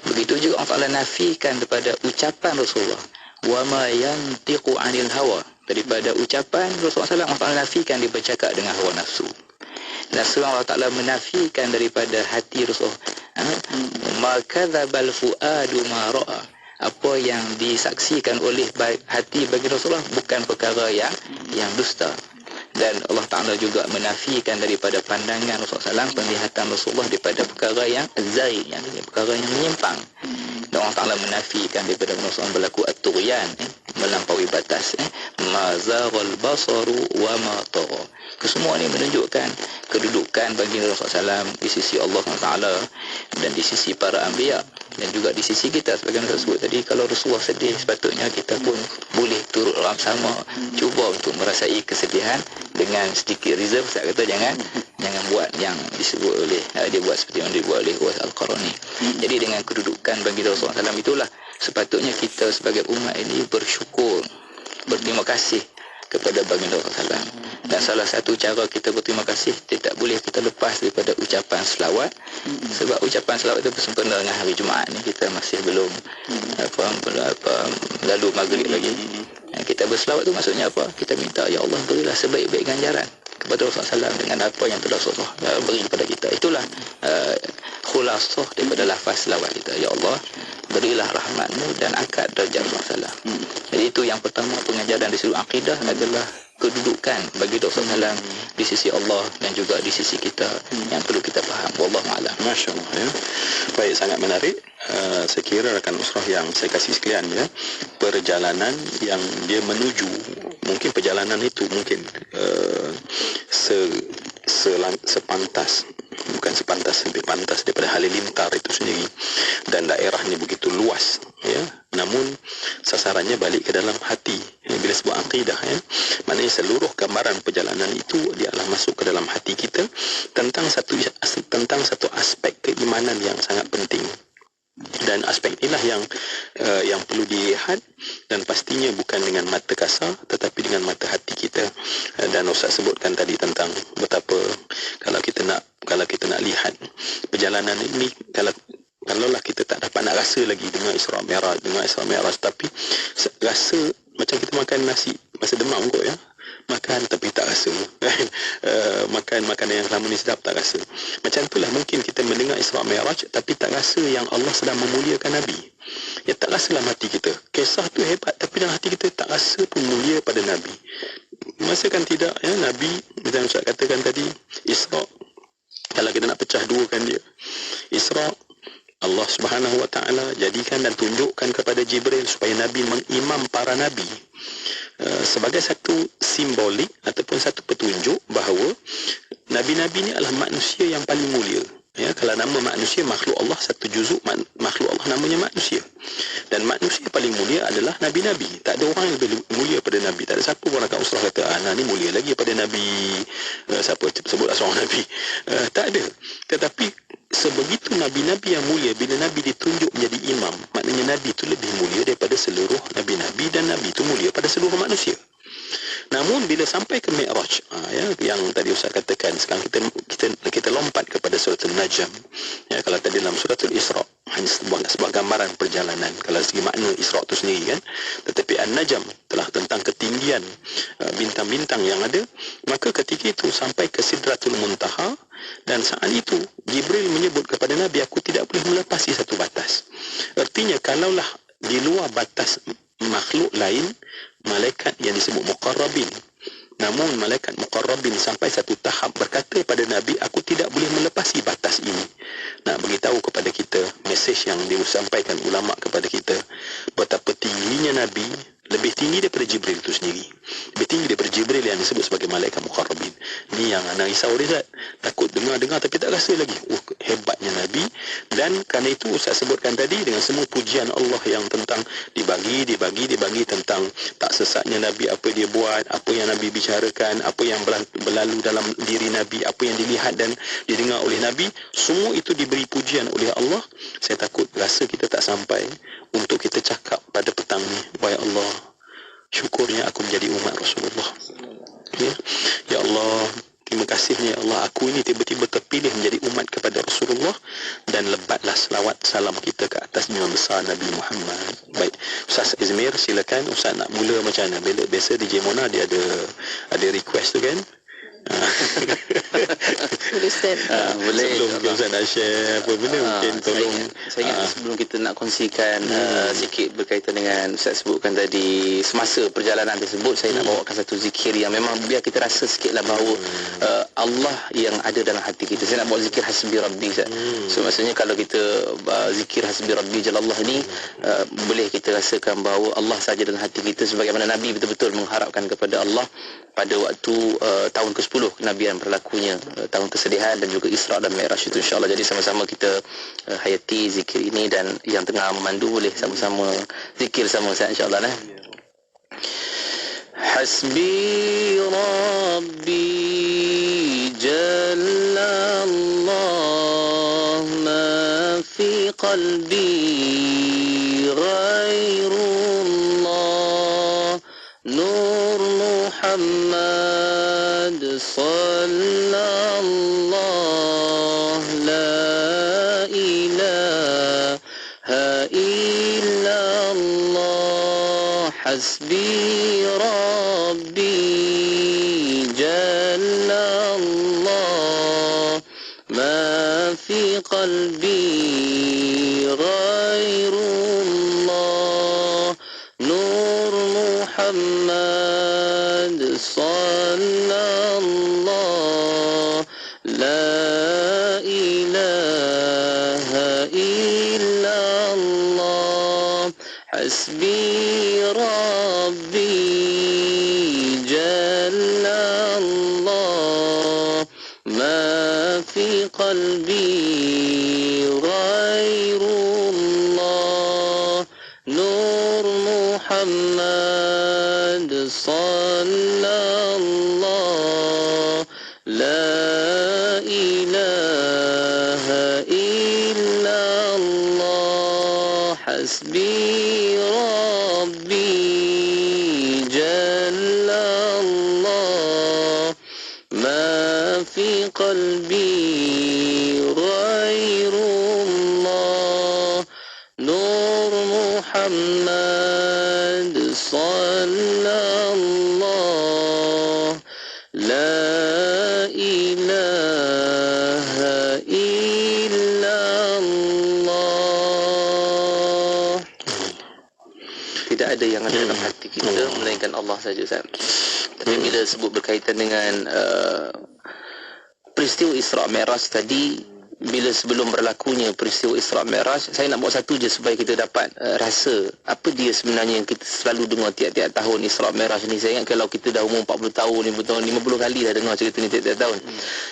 Begitu juga Allah Ta'ala nafikan daripada ucapan Rasulullah, wa ma yantiqu 'anil hawa, daripada ucapan Rasulullah Allah Ta'ala nafikan dia bercakap dengan hawa nafsu. Dan surah Allah Ta'ala menafikan daripada hati Rasulullah, ma kadzabal fuadu ma ra'a, apa yang disaksikan oleh hati bagi Rasulullah bukan perkara yang dusta. Dan Allah Ta'ala juga menafikan daripada pandangan Rasulullah SAW, penglihatan Rasulullah daripada perkara yang zaid, yang perkara yang menyimpang. Dan Allah Ta'ala menafikan daripada Rasulullah berlaku at-tughyan, melampaui batas. Ma zaghal basaru wa ma tagha. Kesemua ini menunjukkan kedudukan bagi Rasulullah SAW di sisi Allah Ta'ala dan di sisi para anbiya, dan juga di sisi kita. Sebagaimana saya sebut tadi, kalau Rasulullah sedih, sepatutnya kita pun boleh turut sama, cuba untuk merasai kesedihan dengan sedikit reserve. Saya kata jangan buat yang disebut oleh dia buat seperti yang dibuat oleh Uwais Al-Qarani. Jadi dengan kedudukan bagi Rasulullah SAW itulah sepatutnya kita sebagai umat ini bersyukur, berterima kasih kepada baginda Rasulullah SAW. Dan salah satu cara kita berterima kasih, tidak boleh kita lepas daripada ucapan selawat. Sebab ucapan selawat itu bersempena dengan hari Jumaat ni, kita masih belum lalu maghrib lagi. Kita berselawat tu maksudnya apa? Kita minta, ya Allah berilah sebaik-baik ganjaran kepada Rasulullah SAW dengan apa yang telah Rasulullah beri kepada kita. Itulah khulasah daripada lafaz selawat kita. Ya Allah berilah rahmatmu dan angkat darjat Rasulullah SAW. Jadi itu yang pertama, pengajaran di seluruh akidah adalah kedudukan bagi Rasulullah SAW di sisi Allah dan juga di sisi kita yang perlu kita faham. Wallahu a'lam. Masya-Allah ya. Baik, sangat menarik. Saya kira rakan usrah yang saya kasih sekalian ya, perjalanan yang dia menuju, mungkin perjalanan itu mungkin sepantas, bukan sepantas, lebih pantas daripada Halilintar itu sendiri, dan daerah ini begitu luas ya, namun sasarannya balik ke dalam hati. Bila sebuah akidah ya, maknanya seluruh gambaran perjalanan itu dia adalah masuk ke dalam hati kita tentang satu aspek keimanan yang sangat penting. Dan aspek inilah yang perlu dilihat, dan pastinya bukan dengan mata kasar tetapi dengan mata hati kita. Dan Ustaz sebutkan tadi tentang betapa kalau kita nak lihat perjalanan ini, kalaulah kita tak dapat nak rasa lagi dengan Isra Mi'raj, tapi rasa macam kita makan nasi masa demam kot ya, makan tapi tak rasa. Makan makanan yang selama ni sedap tak rasa. Macam itulah mungkin kita mendengar Isra Mi'raj tapi tak rasa yang Allah sedang memuliakan Nabi. Ya, tak rasa dalam hati kita. Kisah tu hebat tapi dalam hati kita tak rasa pun mulia pada Nabi. Masa kan tidak ya, Nabi macam Ustaz katakan tadi, Isra Kalau kita nak pecah duakan dia, Isra, Allah Subhanahu Wa Taala jadikan dan tunjukkan kepada Jibril supaya Nabi mengimam para Nabi, sebagai satu simbolik ataupun satu petunjuk bahawa Nabi-Nabi ni adalah manusia yang paling mulia. Ya, kalau nama manusia, makhluk Allah, satu juzuk makhluk Allah namanya manusia. Dan manusia paling mulia adalah Nabi-Nabi. Tak ada orang yang lebih mulia pada Nabi. Tak ada siapa pun akan usrah kata, ni mulia lagi pada Nabi. Siapa sebutlah seorang Nabi. Tak ada. Tetapi sebegitu Nabi-Nabi yang mulia, bila Nabi ditunjuk menjadi imam, maknanya Nabi itu lebih mulia daripada seluruh Nabi-Nabi, dan Nabi itu mulia pada seluruh manusia. Namun bila sampai ke Mi'raj, yang tadi Ustaz katakan, sekarang kita lompat kepada surah An-Najm. Ya, kalau tadi dalam surah Al-Isra hanya sebuah gambaran perjalanan kalau segi makna Isra itu sendiri kan, tetapi An-Najm telah tentang ketinggian bintang-bintang yang ada. Maka ketika itu sampai ke Sidratul Muntaha, dan saat itu Jibril menyebut kepada Nabi, aku tidak boleh melepasi satu batas. Artinya kalaulah di luar batas makhluk lain, malaikat yang disebut muqarrabin, namun malaikat muqarrabin sampai satu tahap berkata pada Nabi, aku tidak boleh melepasi batas ini. Nak beritahu kepada kita, mesej yang disampaikan ulama kepada kita, betapa tingginya Nabi, lebih tinggi daripada Jibril itu sendiri, lebih tinggi daripada Jibril yang disebut sebagai malaikat muqarrabin. Ni yang anak risau dia, Ustaz. Takut dengar tapi tak rasa lagi hebatnya Nabi. Dan kerana itu Ustaz sebutkan tadi, dengan semua pujian Allah yang tentang dibagi tentang tak sesatnya Nabi, apa dia buat, apa yang Nabi bicarakan, apa yang berlalu dalam diri Nabi, apa yang dilihat dan didengar oleh Nabi, semua itu diberi pujian oleh Allah. Saya takut rasa kita tak sampai untuk kita cakap pada petang ni, wahai Allah, syukurnya aku menjadi umat Rasulullah. Ya Allah, terima kasihnya ya Allah, aku ini tiba-tiba terpilih menjadi umat kepada Rasulullah, dan lebatlah selawat salam kita ke atas imam besar Nabi Muhammad. Baik, Ustaz Izmir, silakan Ustaz nak mula macam mana? Biasa DJ Mona dia ada request tu kan? Boleh. Sebelum Ustaz nak share apa benda, mungkin tolong. Saya ingat sebelum kita nak kongsikan sikit berkaitan dengan Ustaz sebutkan tadi, semasa perjalanan tersebut, saya nak bawakan satu zikir yang memang biar kita rasa sikitlah bahawa Allah yang ada dalam hati kita. Saya nak bawa zikir Hasbi Rabbi, Ustaz. So maksudnya kalau kita zikir Hasbi Rabbi Jalallah ni, boleh kita rasakan bahawa Allah saja dalam hati kita, sebagaimana Nabi betul-betul mengharapkan kepada Allah pada waktu tahun ke-10 kenabian berlakunya, tahun kesedihan dan juga Isra dan Mi'raj itu, insyaAllah. Jadi sama-sama kita hayati zikir ini, dan yang tengah memandu boleh sama-sama zikir sama saya, insyaAllah. Hasbi Rabbi Jalla Allah, ma fi qalbi ghairullah, Nur Muhammad sallallahu, la ilaha illallah, hasbi Rabbi Jalla Allah, ma fi qalbi ghairullah, Nur Muhammad sallallahu, la ilaha illallah, hasbi Rabbi Jalla Allah, ma fi qalbi ghairullah, Nur Muhammad sallallahu, la ilaha illallah, hasbi Rabbi Jalla Allah, ma fi qalbi ghairullah, Nur Muhammad sallallahu, la ilaha illallah. Tidak ada yang ada dalam hati kita melainkan Allah saja, Ustaz. Tapi bila sebut berkaitan dengan peristiwa Isra' Mi'raj tadi, bila sebelum berlakunya peristiwa Isra' Mi'raj, saya nak buat satu je supaya kita dapat rasa apa dia sebenarnya yang kita selalu dengar tiap-tiap tahun Isra' Mi'raj ni. Saya ingat kalau kita dah umur 40 tahun, 50 tahun, 50 kali dah dengar cerita ni tiap-tiap tahun.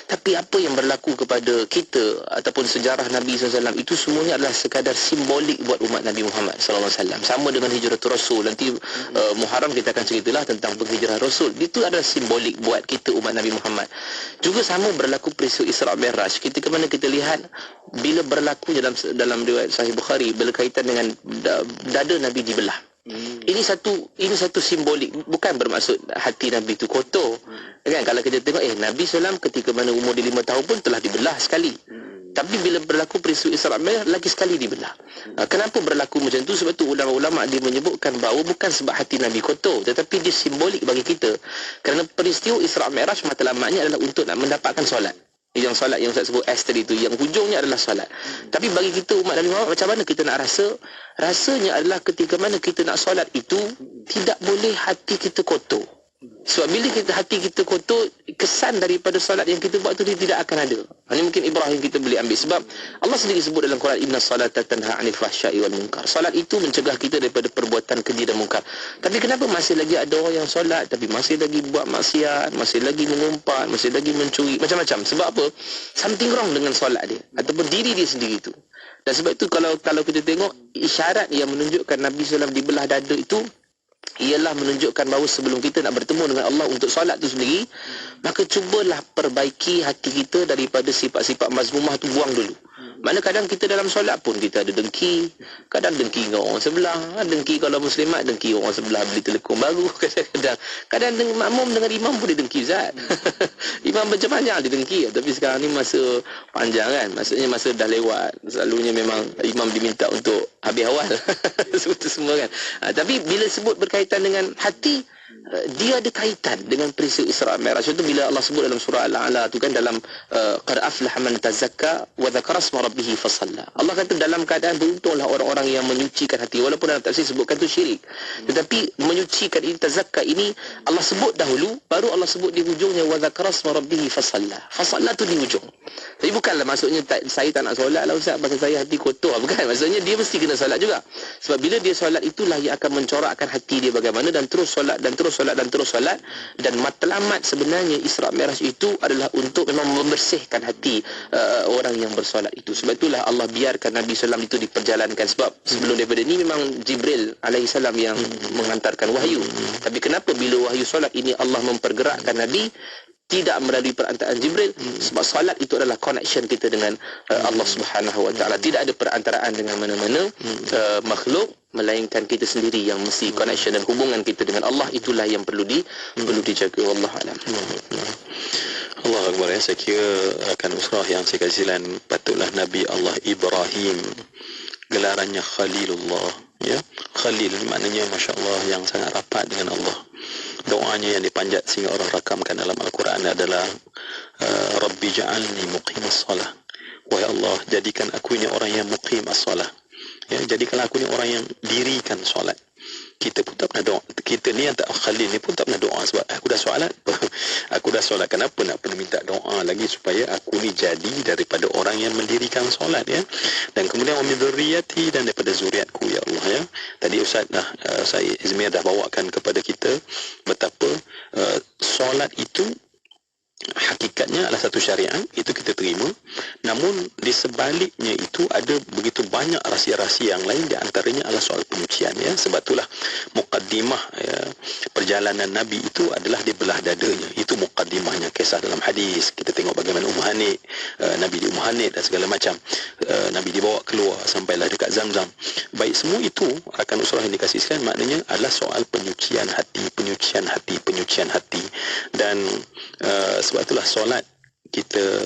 Tapi apa yang berlaku kepada kita ataupun sejarah Nabi SAW itu semuanya adalah sekadar simbolik buat umat Nabi Muhammad SAW. Sama dengan hijratul Rasul. Nanti Muharram kita akan ceritalah tentang penghijrah Rasul. Itu adalah simbolik buat kita umat Nabi Muhammad. Juga sama berlaku peristiwa Isra' Mi'raj. Ketika mana kita lihat bila berlaku dalam riwayat Sahih Bukhari berkaitan dengan dada Nabi dibelah. Ini satu simbolik, bukan bermaksud hati Nabi itu kotor. Kan kalau kita tengok Nabi SAW ketika mana umur dia 5 tahun pun telah dibelah sekali. Tapi bila berlaku peristiwa Isra' Mi'raj lagi sekali dibelah. Kenapa berlaku macam tu? Sebab tu ulama-ulama dia menyebutkan bahawa bukan sebab hati Nabi kotor, tetapi dia simbolik bagi kita. Kerana peristiwa Isra' Mi'raj matlamatnya adalah untuk nak mendapatkan solat. Yang solat yang Ustaz sebut S tadi tu, yang hujungnya adalah solat. Tapi bagi kita umat Nabi Muhammad, macam mana kita nak rasa? Rasanya adalah ketika mana kita nak solat itu tidak boleh hati kita kotor. Sebab bila hati kita kotor, kesan daripada solat yang kita buat tu dia tidak akan ada. Ini mungkin Ibrahim kita boleh ambil. Sebab Allah sendiri sebut dalam Quran, Inna salata tanha 'anil fahsya'i wal munkar. Solat itu mencegah kita daripada perbuatan keji dan munkar. Tapi kenapa masih lagi ada orang yang solat tapi masih lagi buat maksiat, masih lagi mengumpat, masih lagi mencuri, macam-macam. Sebab apa? Something wrong dengan solat dia ataupun diri dia sendiri itu. Dan sebab itu kalau kita tengok isyarat yang menunjukkan Nabi SAW dibelah dada itu ialah menunjukkan bahawa sebelum kita nak bertemu dengan Allah untuk solat tu sendiri, maka cubalah perbaiki hati kita daripada sifat-sifat mazmumah tu, buang dulu. Mana kadang kita dalam solat pun kita ada dengki, kadang dengki dengan orang sebelah, dengki kalau muslimat, dengki orang sebelah beli telekong baru, kadang makmum dengan imam pun dia dengki, Ustaz. Imam baca panjang dia dengki, tapi sekarang ni masa panjang kan, maksudnya masa dah lewat, selalunya memang imam diminta untuk habis awal. Sebut semua kan. Tapi bila sebut berkaitan dengan hati, dia ada kaitan dengan peristiwa Isra' Mi'raj. Itu bila Allah sebut dalam surah Al-A'la tu kan, dalam qad aflaha man tazakka wa dzakara isma rabbih fasalla. Allah kata dalam keadaan beruntunglah orang-orang yang menyucikan hati. Walaupun dalam tafsir sebutkan tu syirik, tetapi menyucikan ini, tazakka ini Allah sebut dahulu, baru Allah sebut di hujungnya wa dzakara isma rabbih fasalla. Fasalla tu di hujung. Tapi bukanlah maksudnya saya tak nak solat lah Ustaz pasal saya hati kotor. Bukan, maksudnya dia mesti kena solat juga. Sebab bila dia solat itulah yang akan mencorakkan hati dia bagaimana, dan terus solat dan terus solat dan terus solat. Dan matlamat sebenarnya Isra' Mi'raj itu adalah untuk memang membersihkan hati orang yang bersolat itu. Sebab itulah Allah biarkan Nabi SAW itu diperjalankan. Sebab sebelum daripada ini memang Jibril alaihissalam yang menghantarkan wahyu. Tapi kenapa bila wahyu solat ini Allah mempergerakkan Nabi tidak melalui perantaraan Jibril? Sebab solat itu adalah connection kita dengan Allah Subhanahu Wa Taala. Tidak ada perantaraan dengan mana-mana makhluk, melainkan kita sendiri yang mesti connection dan hubungan kita dengan Allah. Itulah yang perlu dijaga. Wallahu a'lam. Allah Akbar ya. Saya kira akan usrah yang saya kazilan, patutlah Nabi Allah Ibrahim gelarannya Khalilullah ya. Khalil maknanya masya-Allah yang sangat rapat dengan Allah. Doanya yang dipanjat sehingga orang rakamkan dalam Al-Quran adalah Rabbi ja'alni muqimas salah. Wahai Allah, jadikan aku ini orang yang muqim as-salah. Ya, jadikanlah aku ni orang yang dirikan solat. Kita pun tak pernah doa. Kita ni yang tak Khalil ni pun tak pernah doa sebab aku dah solat. Aku dah solat, kenapa nak perlu minta doa lagi supaya aku ni jadi daripada orang yang mendirikan solat ya. Dan kemudian wa min dzurriyyati, dan daripada zuriatku ya Allah ya. Tadi Ustaz saya Izmir dah bawakan kepada kita betapa solat itu hakikatnya adalah satu syariat, itu kita terima. Namun di sebaliknya itu ada begitu banyak rahsia-rahsia yang lain, di antaranya adalah soal penyucian ya. Sebab itulah muqaddimah ya, perjalanan Nabi itu adalah dibelah dadanya. Itu muqaddimahnya. Kisah dalam hadis kita tengok bagaimana Hanif, Nabi di Hanif dan segala macam, Nabi dibawa keluar sampailah dekat Zamzam. Baik, semua itu akan usrah yang dikasihkan, maknanya adalah soal penyucian hati, penyucian hati, penyucian hati. Dan sebab itulah solat kita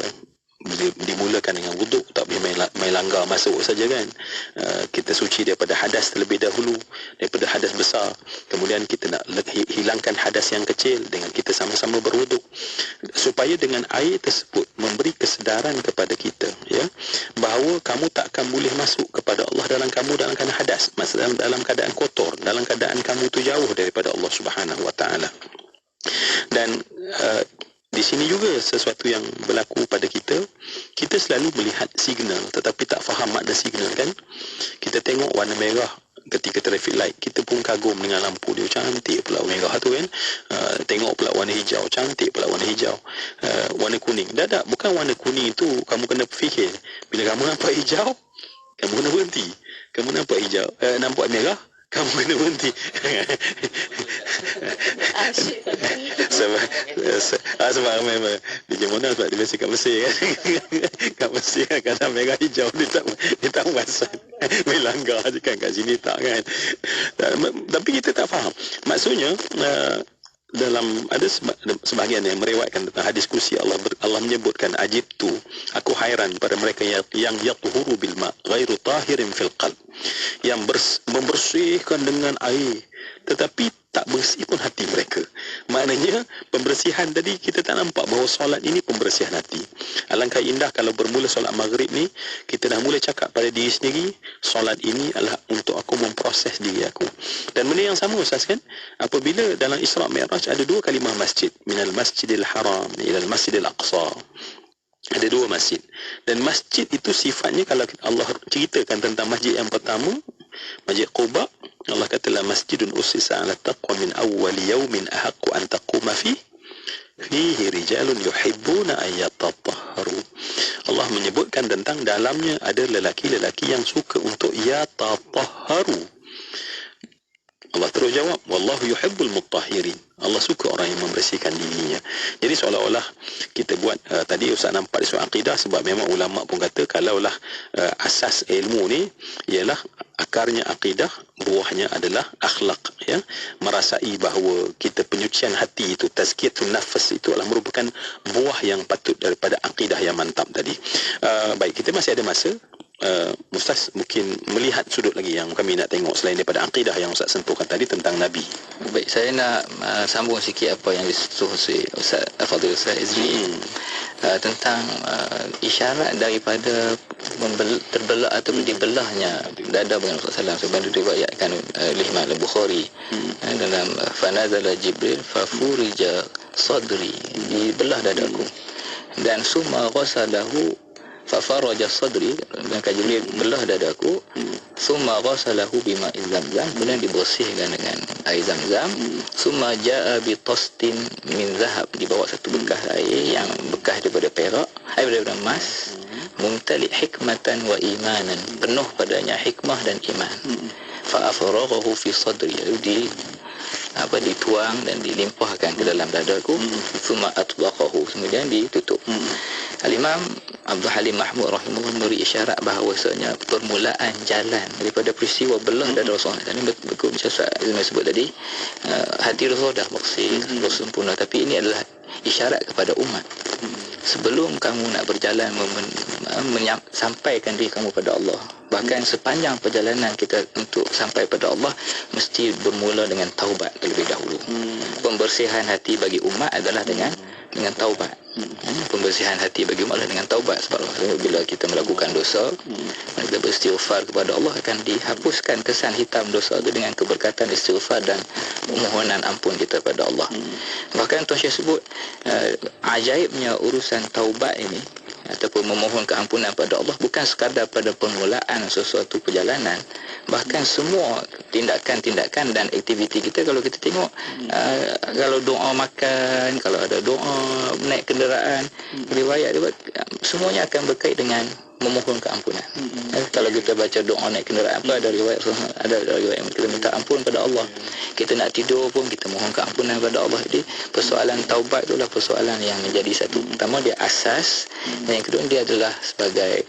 dimulakan dengan wuduk, tak boleh main langgar masuk saja kan. Kita suci daripada hadas terlebih dahulu, daripada hadas besar, kemudian kita nak hilangkan hadas yang kecil dengan kita sama-sama berwuduk, supaya dengan air tersebut memberi kesedaran kepada kita ya, bahawa kamu tak akan boleh masuk kepada Allah dalam keadaan hadas, maksudnya dalam keadaan kotor, dalam keadaan kamu tu jauh daripada Allah Subhanahu Wa Taala. Dan Di sini juga sesuatu yang berlaku pada kita. Kita selalu melihat signal tetapi tak faham makna signal kan. Kita tengok warna merah ketika traffic light, kita pun kagum dengan lampu dia, cantik pula merah tu kan. Tengok pula warna hijau, cantik pula warna hijau. Warna kuning, dah bukan warna kuning itu kamu kena fikir. Bila kamu nampak hijau, kamu kena berhenti. Kamu nampak hijau, nampak merah, kamu kena berhenti. Sebab memang di Jemona, sebab dia biasa kat Mesir kan. Kat Mesir kadang merah hijau dia tak perasan. Melanggar je kan, kat sini tak kan. Tapi kita tak faham. Maksudnya dalam ada sebahagian yang meriwayatkan tentang hadis kursi Allah menyebutkan ajib tu, aku hairan pada mereka yang yatuhuru bil ma ghairu tahirin fil qalb, yang membersihkan dengan air tetapi tak bersih pun hati mereka. Maknanya pembersihan tadi kita tak nampak bahawa solat ini pembersihan hati. Alangkah indah kalau bermula solat maghrib ni kita dah mula cakap pada diri sendiri, solat ini adalah untuk aku memproses diri aku. Dan benda yang sama Ustaz kan, apabila dalam Isra' Mi'raj ada dua kalimah masjid, minal masjidil haram ilal masjidil aqsa. Ada dua masjid. Dan masjid itu sifatnya, kalau Allah ceritakan tentang masjid yang pertama, Masjid Quba, Allah kata la masjidun ussisa 'ala taqwa min awwal yawmin ahaqqu an taquma fihi rijalun yuhibbuna an yatatahharu. Allah menyebutkan tentang dalamnya ada lelaki-lelaki yang suka untuk yatatahharu. Allah terus jawab, wallahu yuhibbul mutahhirin. Allah suka orang yang membersihkan dirinya. Jadi seolah-olah kita buat tadi Ustaz nampak di soal akidah, sebab memang ulama pun kata kalaulah asas ilmu ni ialah akarnya akidah, buahnya adalah akhlak ya. Merasai bahawa kita penyucian hati itu, tazkiyatun nafas itu adalah merupakan buah yang patut daripada akidah yang mantap tadi. Baik, kita masih ada masa. Ustaz mungkin melihat sudut lagi yang kami nak tengok selain daripada akidah yang Ustaz sentuhkan tadi tentang Nabi. Baik, saya nak sambung sikit apa yang disuruh Ustaz Fadil Ustaz Izmi tentang isyarat daripada terbelah atau dibelahnya dada dengan Rasulullah SAW. Sebagaimana diriwayatkan oleh Imam Al-Bukhari dalam fanazala Jibril fafurija sadri, dibelah dadaku, dan summa ghasalahu fafaraja sadri, maka Jibril belah dadaku, summa ghasalahu bima'in zamzam, kemudian dibersihkan dengan air zamzam, summa ja'a bi tastin min zahab, dibawa satu bekas air yang bekas daripada perak, air daripada emas, mumtali hikmatan wa imanan, penuh padanya hikmah dan iman. Fa afraghahu fi sadri, dituang dan dilimpahkan ke dalam dadaku, summa atbaqahu, kemudian ditutup. Al-Imam Abdul Halim Mahmud rahimahullah memberi isyarat bahawasanya permulaan jalan daripada peristiwa belah dada Rasulullah. Ini betul macam Ustaz Izmi sebut tadi, hati Rasul dah bersih, Rasul sempurna, tapi ini adalah isyarat kepada umat. Sebelum kamu nak berjalan sampaikan diri kamu pada Allah, bahkan sepanjang perjalanan kita untuk sampai pada Allah mesti bermula dengan taubat terlebih dahulu. Pembersihan hati bagi umat adalah dengan taubat. Pembersihan hati bagi umat adalah dengan taubat. Sebab bila kita melakukan dosa, kita beristighfar kepada Allah, akan dihapuskan kesan hitam dosa itu dengan keberkatan istighfar dan permohonan ampun kita pada Allah. Bahkan Tuan Syekh sebut ajaibnya urusan taubat ini ataupun memohon keampunan pada Allah bukan sekadar pada permulaan sesuatu perjalanan, bahkan semua tindakan-tindakan dan aktiviti kita. Kalau kita tengok kalau doa makan, kalau ada doa naik kenderaan, riwayat dia semuanya akan berkait dengan memohon keampunan. Kalau kita baca doa naik kenderaan, ada riwayat yang kita minta ampun pada Allah. Kita nak tidur pun kita mohon keampunan pada Allah. Jadi persoalan taubat itulah persoalan yang menjadi satu. Pertama dia asas, dan yang kedua dia adalah sebagai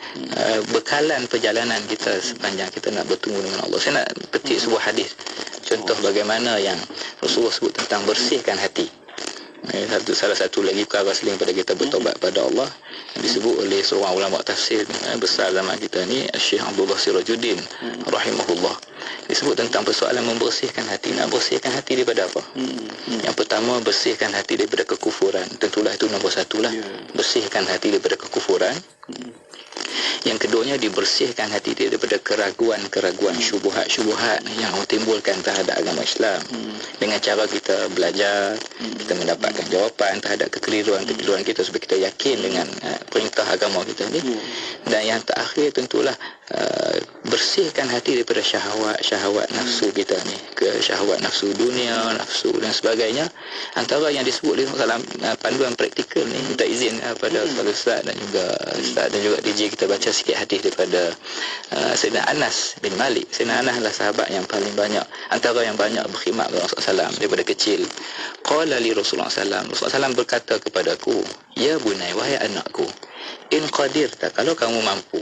bekalan perjalanan kita sepanjang kita nak bertemu dengan Allah. Saya nak petik sebuah hadis, contoh bagaimana yang Rasulullah sebut tentang bersihkan hati. Salah satu lagi perkara seling pada kita bertobat pada Allah yang disebut oleh seorang ulama tafsir besar zaman kita ni, Syekh Abdullah Sirajuddin rahimahullah. Disebut tentang persoalan membersihkan hati. Nak bersihkan hati daripada apa? Yang pertama, bersihkan hati daripada kekufuran. Tentulah itu nombor satu lah. Bersihkan hati daripada kekufuran. Yang keduanya, dibersihkan hati dia daripada keraguan-keraguan, syubhat-syubhat yang timbulkan terhadap agama Islam. Dengan cara kita belajar, kita mendapatkan jawapan terhadap kekeliruan-kekeliruan kita supaya kita yakin dengan perintah agama kita ni. Dan yang terakhir tentulah bersihkan hati daripada syahwat nafsu kita ni, ke syahwat nafsu dunia, nafsu dan sebagainya. Antara yang disebut dalam panduan praktikal ni, minta izin pada Ustaz dan juga DJ kita baca sikit hadis daripada Sayyidina Anas bin Malik. Sayyidina Anas adalah sahabat yang paling banyak, antara yang banyak berkhidmat kepada Rasulullah SAW daripada kecil. Qala li Rasulullah SAW, Rasulullah SAW berkata kepadaku, ya bunai, wahai anakku, in qadirta, kalau kamu mampu,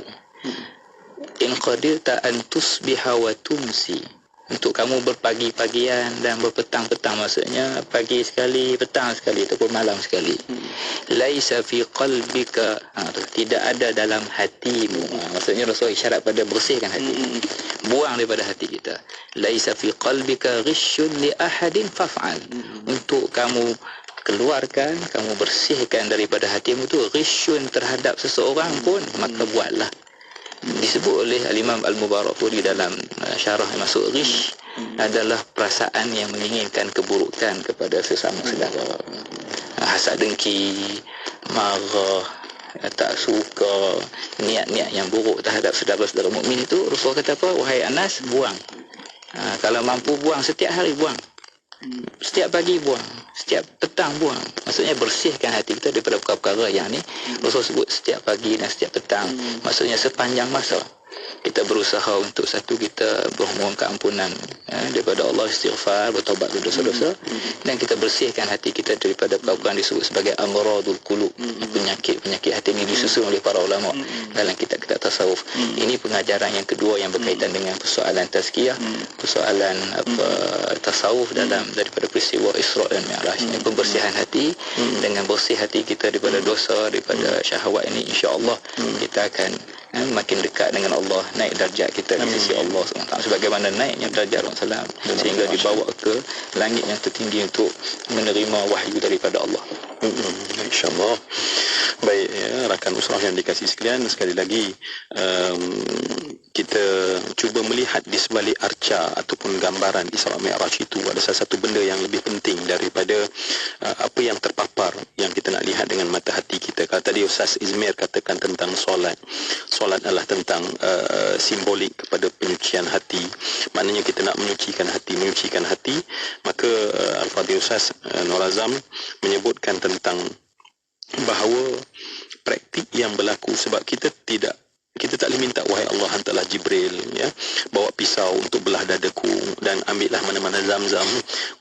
in qadirta an tusbiha wa tumsi, untuk kamu berpagi-pagian dan berpetang-petang, maksudnya pagi sekali, petang sekali ataupun malam sekali. Laisa fi qalbika, tidak ada dalam hatimu. Maksudnya Rasul isyarat pada bersihkan hati. Buang daripada hati kita. Laisa fi qalbika ghishun li ahadin faf'al. Untuk kamu keluarkan, kamu bersihkan daripada hatimu tu ghishun terhadap seseorang pun, maka buatlah. Disebut oleh Al-Imam Al-Mubarakfuri dalam syarah yang masuk, ghish adalah perasaan yang menginginkan keburukan kepada sesama saudara. Hasad dengki, marah, tak suka, niat-niat yang buruk terhadap saudara-saudara mukmin itu, Rasul kata apa? Wahai Anas, buang. Kalau mampu buang, setiap hari buang. Setiap pagi buang, setiap petang buang. Maksudnya bersihkan hati kita daripada perkara-perkara yang ni. Rasul sebut setiap pagi dan setiap petang. Maksudnya sepanjang masa kita berusaha untuk satu, kita bermohon keampunan daripada Allah, istighfar, bertaubat dari dosa-dosa, dan kita bersihkan hati kita daripada perkara yang disebut sebagai amradul qulub, penyakit hati ini disusun oleh para ulama dalam kitab-kitab tasawuf. Ini pengajaran yang kedua yang berkaitan dengan persoalan tazkiyah, persoalan tasawuf dalam daripada peristiwa Isra' dan Mi'raj. Pembersihan hati, dengan bersih hati kita daripada dosa, daripada syahwat ini, insya-Allah kita akan makin dekat dengan Allah, naik darjat kita di sisi Allah SWT, sebagaimana naiknya darjat Rasulullah SAW sehingga dibawa ke langit yang tertinggi untuk menerima wahyu daripada Allah. InsyaAllah. Baik, ya, rakan usrah yang dikasih sekalian, sekali lagi kita cuba melihat di sebalik arca ataupun gambaran Isra' Mi'raj itu ada salah satu benda yang lebih penting daripada apa yang terpapar yang kita nak lihat dengan mata hati kita. Kalau tadi Ustaz Izmir katakan tentang solat adalah tentang simbolik kepada penyucian hati. Maknanya kita nak menyucikan hati, maka Al-Fadhil Ustaz Nur Azam menyebutkan tentang bahawa praktik yang berlaku, sebab kita tak boleh minta, wahai Allah, hantarlah Jibril, ya, bawa pisau untuk belah dadaku dan ambillah mana-mana zam-zam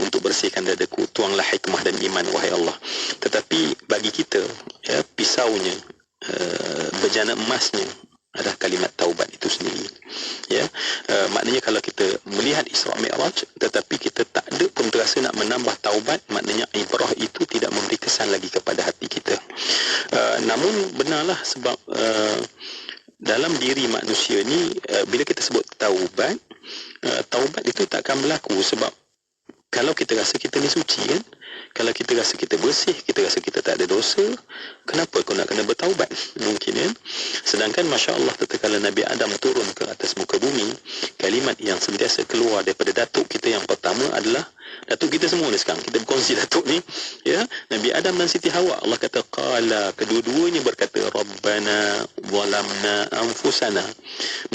untuk bersihkan dadaku, tuanglah hikmah dan iman, wahai Allah. Tetapi bagi kita, ya, pisaunya, bejana emasnya adalah kalimat taubat itu sendiri. Ya, maknanya kalau kita melihat Isra' Mi'raj tetapi kita tak ada pun terasa nak menambah taubat, maknanya ibrah itu tidak memberi kesan lagi kepada hati kita. Namun benarlah, sebab dalam diri manusia ni bila kita sebut taubat, taubat itu tak akan berlaku, sebab kalau kita rasa kita ni suci, kan, kalau kita rasa kita bersih, kita rasa kita tak ada dosa, kenapa kau nak kena bertaubat? Mungkin, kan. Sedangkan Masya Allah, tatkala Nabi Adam turun ke atas muka bumi, kalimat yang sentiasa keluar daripada datuk kita yang pertama adalah, datuk kita semua ni sekarang, kita berkongsi datuk ni, ya, Nabi Adam dan Siti Hawa. Allah kata qala, kedua-duanya berkata Rabbana zalamna anfusana.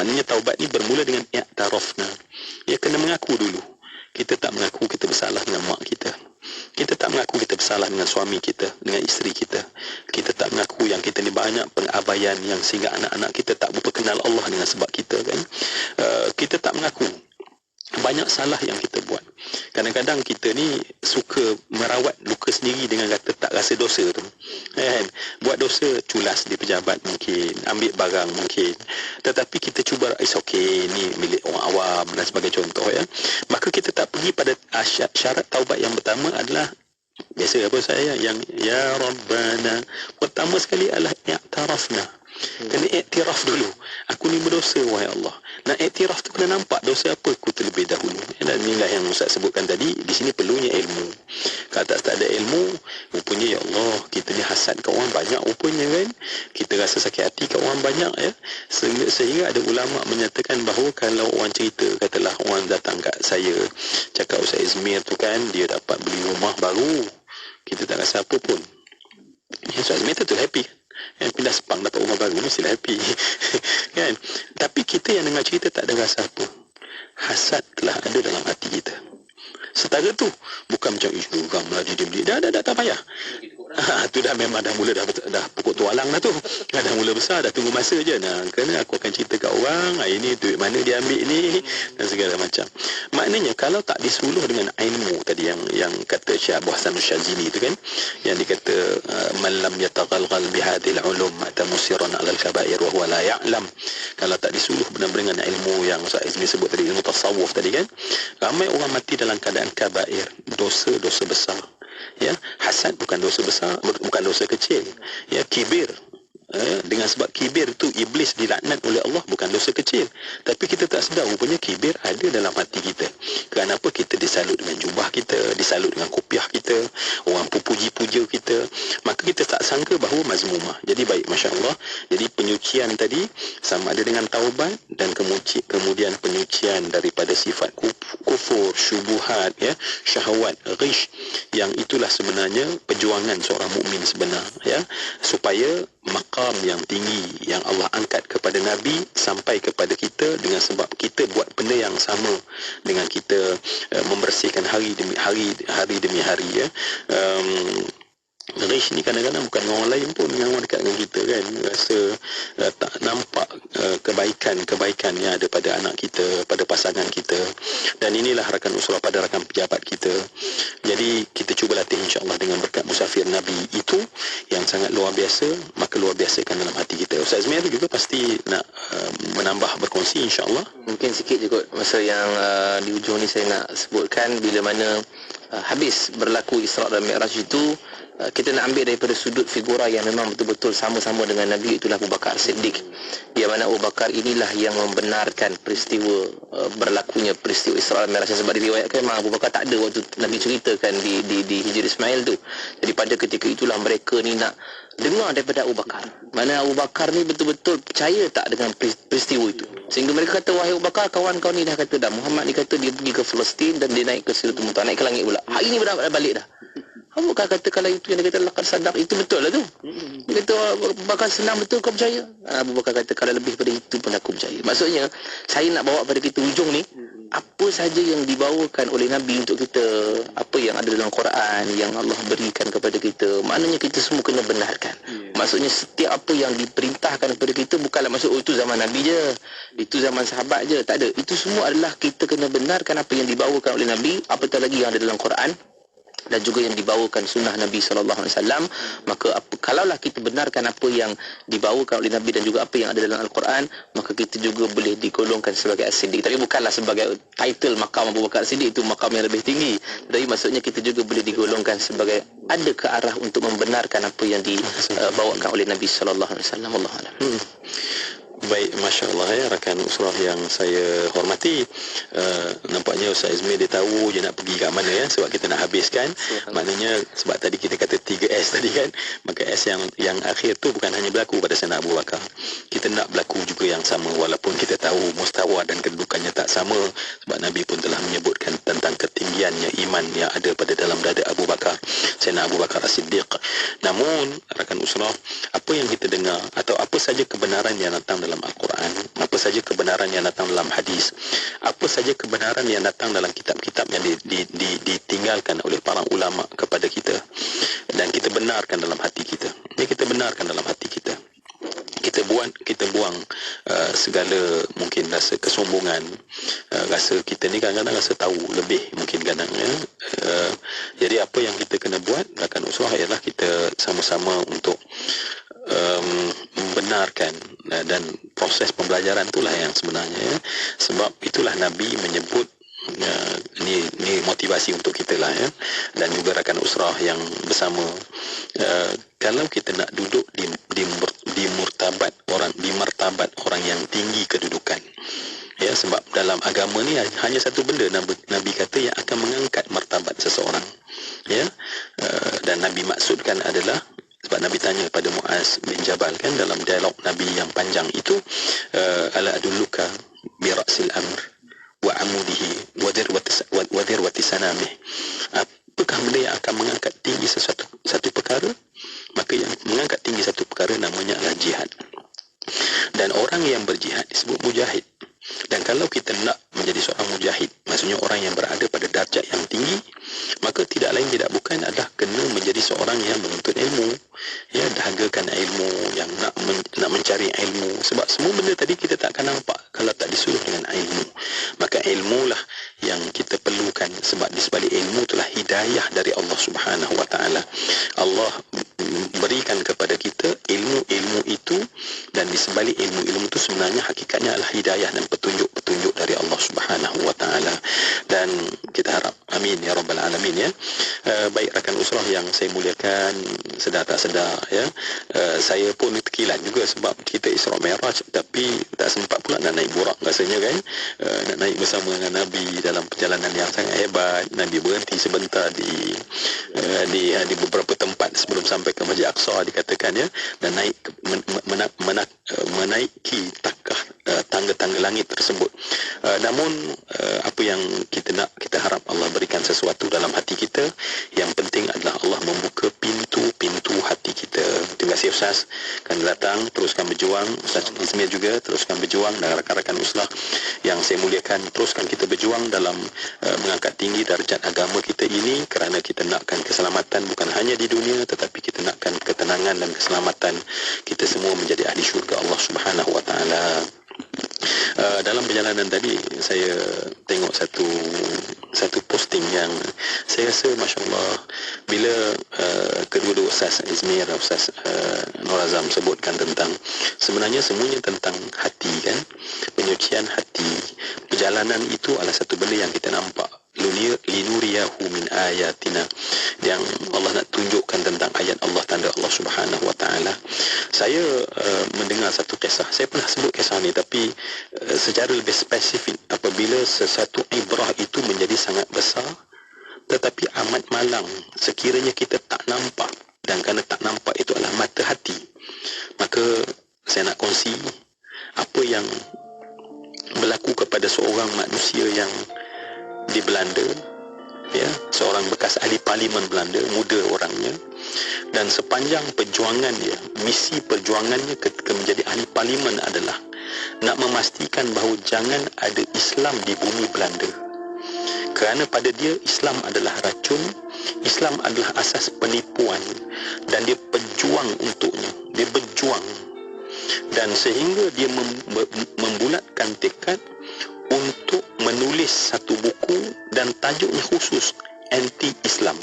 Maknanya taubat ni bermula dengan i'tarafna. Ya, kena mengaku dulu. Kita tak mengaku kita bersalah dengan mak kita. Kita tak mengaku kita bersalah dengan suami kita, dengan isteri kita. Kita tak mengaku yang kita ni banyak pengabaian yang sehingga anak-anak kita tak berkenal Allah dengan sebab kita, kan. Kita tak mengaku banyak salah yang kita buat. Kadang-kadang kita ni suka merawat luka sendiri dengan kata tak rasa dosa tu, kan. Buat dosa, culas di pejabat mungkin, ambil barang mungkin, tetapi kita cuba it's okay, ni milik orang awam dan sebagai contoh, ya. Maka kita tak pergi pada syarat taubat yang pertama adalah biasa apa saya yang ya Rabbana, pertama sekali adalah i'tarafna. Kena iktiraf dulu. Aku ni berdosa, wahai Allah. Nak iktiraf tu kena nampak dosa apa aku terlebih dahulu. Dan inilah yang Ustaz sebutkan tadi, di sini perlunya ilmu. Kalau tak ada ilmu, rupanya ya Allah, kita ni hasad kat orang banyak rupanya kan. Kita rasa sakit hati kat orang banyak ya. Sehingga ada ulama menyatakan bahawa kalau orang cerita, katalah orang datang kat saya, cakap Ustaz Izmir tu kan, dia dapat beli rumah baru. Kita tak rasa apa pun. Ustaz Izmir tu happy. Yang pindah Sepang dapat rumah baru mestilah happy. Kan? Tapi kita yang dengar cerita tak ada rasa apa. Hasad telah ada dalam hati kita. Setara tu bukan macam geram lah dia beli. Dah tak payah. Tu dah memang dah mula dah pokok tualang dah tu. Dah mula besar, dah tunggu masa je. Nah, kerana aku akan cerita kat orang, ini duit mana dia ambil ni dan segala macam. Maknanya kalau tak disuluh dengan ilmu tadi yang kata Syekh Abu Hasan Syazili tu kan, yang dikata man lam yataghalghal bihadhil ulum mata musiran 'alal kaba'ir wa huwa la ya'lam. Kalau tak disuluh benar-benar dengan ilmu yang Ustaz Izmi sebut tadi, ilmu tasawuf tadi kan, ramai orang mati dalam keadaan kabair, dosa-dosa besar. Ya, hasad bukan dosa besar, bukan dosa kecil. Ya, kibir, dengan sebab kibir itu iblis dilaknat oleh Allah, bukan dosa kecil. Tapi kita tak sedar rupanya kibir ada dalam hati kita. Kenapa kita disalut dengan jubah kita, disalut dengan kopiah kita, orang puji-puja kita, maka kita tak sangka bahawa mazmumah. Jadi baik, masya-Allah. Jadi penyucian tadi sama ada dengan taubat dan kemudian penyucian daripada sifat kufur, syubuhat, ya, syahwat, ghish, yang itulah sebenarnya perjuangan seorang mukmin sebenar, ya, supaya maqam yang tinggi yang Allah angkat kepada Nabi sampai kepada kita, dengan sebab kita buat benda yang sama dengan kita membersihkan hari demi hari, ya. Rish ni kadang-kadang bukan dengan orang lain pun, dengan orang dekat dengan kita kan, rasa tak nampak kebaikan yang ada pada anak kita, pada pasangan kita. Dan inilah rakan usrah pada rakan pejabat kita. Jadi kita cuba latih insya-Allah dengan berkat musafir Nabi itu yang sangat luar biasa, maka luar biasakan dalam hati kita. Ustaz Zmir juga pasti nak menambah berkongsi insya-Allah. Mungkin sikit je kot masa yang di hujung ni saya nak sebutkan, bila mana habis berlaku Isra' dan Mi'raj itu, kita nak ambil daripada sudut figura yang memang betul-betul sama-sama dengan Nabi, itulah Abu Bakar Siddiq. Di mana Abu Bakar inilah yang membenarkan peristiwa berlakunya peristiwa Isra' dan Mi'raj, sebab diriwayatkan memang Abu Bakar tak ada waktu Nabi ceritakan di Hijri Ismail tu. Jadi pada ketika itulah mereka ni nak dengar daripada Abu Bakar. Mana Abu Bakar ni betul-betul percaya tak dengan peristiwa itu. Sehingga mereka kata, wahai Abu Bakar, kawan kau ni dah kata dah, Muhammad ni kata dia pergi ke Palestin dan dia naik ke Sidratul Muntaha, naik ke langit pula. Hari ni dah balik dah. Abu Bakar kata, kalau itu yang dia kata laqad sadaq, itu betul lah tu. Dia kata, Abu Bakar senang betul kau percaya? Abu Bakar kata, kalau lebih pada itu pun aku percaya. Maksudnya, saya nak bawa pada kita hujung ni, apa saja yang dibawakan oleh Nabi untuk kita, apa yang ada dalam Quran, yang Allah berikan kepada kita, maknanya kita semua kena benarkan. Maksudnya setiap apa yang diperintahkan kepada kita, bukanlah maksud, itu zaman Nabi je, itu zaman sahabat je, tak ada. Itu semua adalah kita kena benarkan apa yang dibawakan oleh Nabi, apatah lagi yang ada dalam Quran dan juga yang dibawakan sunnah Nabi SAW. Maka kalaulah kita benarkan apa yang dibawakan oleh Nabi dan juga apa yang ada dalam Al-Quran, maka kita juga boleh digolongkan sebagai As-Siddiq. Tapi bukanlah sebagai title makam Abu Bakar As-Siddiq, itu makam yang lebih tinggi. Tapi maksudnya kita juga boleh digolongkan sebagai ada ke arah untuk membenarkan apa yang dibawakan oleh Nabi SAW. Wallahu a'lam. Baik, Masya Allah ya, rakan usrah yang saya hormati. Nampaknya Ustaz Izmir dia tahu je nak pergi kat mana ya, sebab kita nak habiskan. Maknanya sebab tadi kita kata 3S tadi kan, maka S yang akhir tu bukan hanya berlaku pada Sayyidina Abu Bakar. Kita nak berlaku juga yang sama, walaupun kita tahu mustawa dan kedudukannya tak sama, sebab Nabi pun telah menyebutkan tentang ketinggiannya iman yang ada pada dalam dada Abu Bakar, Sayyidina Abu Bakar As-Siddiq. Namun rakan usrah, apa yang kita dengar atau apa saja kebenaran yang datang dalam Al-Quran, apa saja kebenaran yang datang dalam hadis, apa saja kebenaran yang datang dalam kitab-kitab yang ditinggalkan oleh para ulama kepada kita, dan kita benarkan dalam hati kita. Ini kita benarkan dalam hati kita. Kita buang segala mungkin rasa kesombongan, rasa kita ni kadang-kadang rasa tahu lebih mungkin kadang ya. Jadi apa yang kita kena buat rakan usrah ialah kita sama-sama untuk membenarkan, dan proses pembelajaran itulah yang sebenarnya ya. Sebab itulah Nabi menyebut ni motivasi untuk kita lah ya, dan juga rakan usrah yang bersama kalau kita nak duduk di martabat orang yang tinggi kedudukan, ya, sebab dalam agama ni hanya satu benda Nabi kata yang akan mengangkat martabat seseorang, ya. Dan Nabi maksudkan adalah sebab Nabi tanya kepada Muaz bin Jabal kan dalam dialog Nabi yang panjang itu, ala adulluka bi ra'sil amr wa amudihi wa dirwati sanamih. Apakah benda yang akan mengangkat tinggi satu perkara? Maka yang mengangkat tinggi satu perkara namanya adalah jihad. Dan orang yang berjihad disebut mujahid. Dan kalau kita nak menjadi seorang mujahid, maksudnya orang yang berada pada darjat yang tinggi, maka tidak lain tidak bukan adalah kena menjadi seorang yang menuntut ilmu, ya, dahagakan ilmu, yang nak mencari ilmu. Sebab semua benda tadi kita tak akan nampak kalau tak disuruh dengan ilmu. Maka ilmulah yang kita perlukan, sebab di sebalik ilmu itulah hidayah dari Allah Subhanahu Wa Taala. Allah berikan kepada kita ilmu-ilmu itu, dan di sebalik ilmu-ilmu itu sebenarnya hakikatnya adalah hidayah dan petunjuk-petunjuk dari Allah Subhanahu Wa Taala. Dan kita harap, amin ya rabbal alamin, ya. Baik rakan usrah yang saya muliakan, sedar tak sedar, ya, saya pun terkilat juga sebab kita Isra Mi'raj tapi tak sempat pula nak naik burak rasanya kan. Nak naik bersama dengan Nabi dalam perjalanan yang sangat hebat. Nabi berhenti sebentar di beberapa tempat sebelum sampai ke Masjid Aqsa dikatakan, ya, dan naik menaiki tangga-tangga langit tersebut. Namun apa yang kita nak, kita harap Allah berikan sesuatu dalam hati kita. Yang penting adalah Allah membuka pintu hati kita. Terima kasih Ustaz, kan datang, teruskan berjuang. Ustaz Izmir juga teruskan berjuang, dan rakan-rakan uslah yang saya muliakan, teruskan kita berjuang dalam mengangkat tinggi darjat agama kita ini, kerana kita nakkan keselamatan bukan hanya di dunia, tetapi kita nakkan ketenangan dan keselamatan kita semua menjadi ahli syurga Allah Subhanahu Wa Taala. Dalam perjalanan tadi saya tengok satu posting yang saya rasa masya-Allah, bila kedua-dua Ustaz Izmir dan Ustaz Nur Azam sebutkan tentang sebenarnya semuanya tentang hati kan, penyucian hati. Perjalanan itu adalah satu benda yang kita nampak, linuriyahu min ayatina, yang Allah nak tunjukkan tentang ayat Allah, tanda Allah Subhanahu Wa Taala. Saya mendengar satu kisah, saya pernah sebut kisah ni tapi secara lebih spesifik, apabila sesuatu ibrah itu menjadi sangat besar tetapi amat malang sekiranya kita tak nampak, dan kerana tak nampak itu adalah mata hati, maka saya nak kongsi apa yang berlaku kepada seorang manusia yang di Belanda, ya, seorang bekas ahli parlimen Belanda, muda orangnya, dan sepanjang perjuangan dia, misi perjuangannya ketika menjadi ahli parlimen adalah nak memastikan bahawa jangan ada Islam di bumi Belanda. Kerana pada dia Islam adalah racun, Islam adalah asas penipuan, dan dia berjuang untuknya. Dia berjuang, dan sehingga dia membulatkan tekad untuk menulis satu buku, dan tajuknya khusus anti-Islam.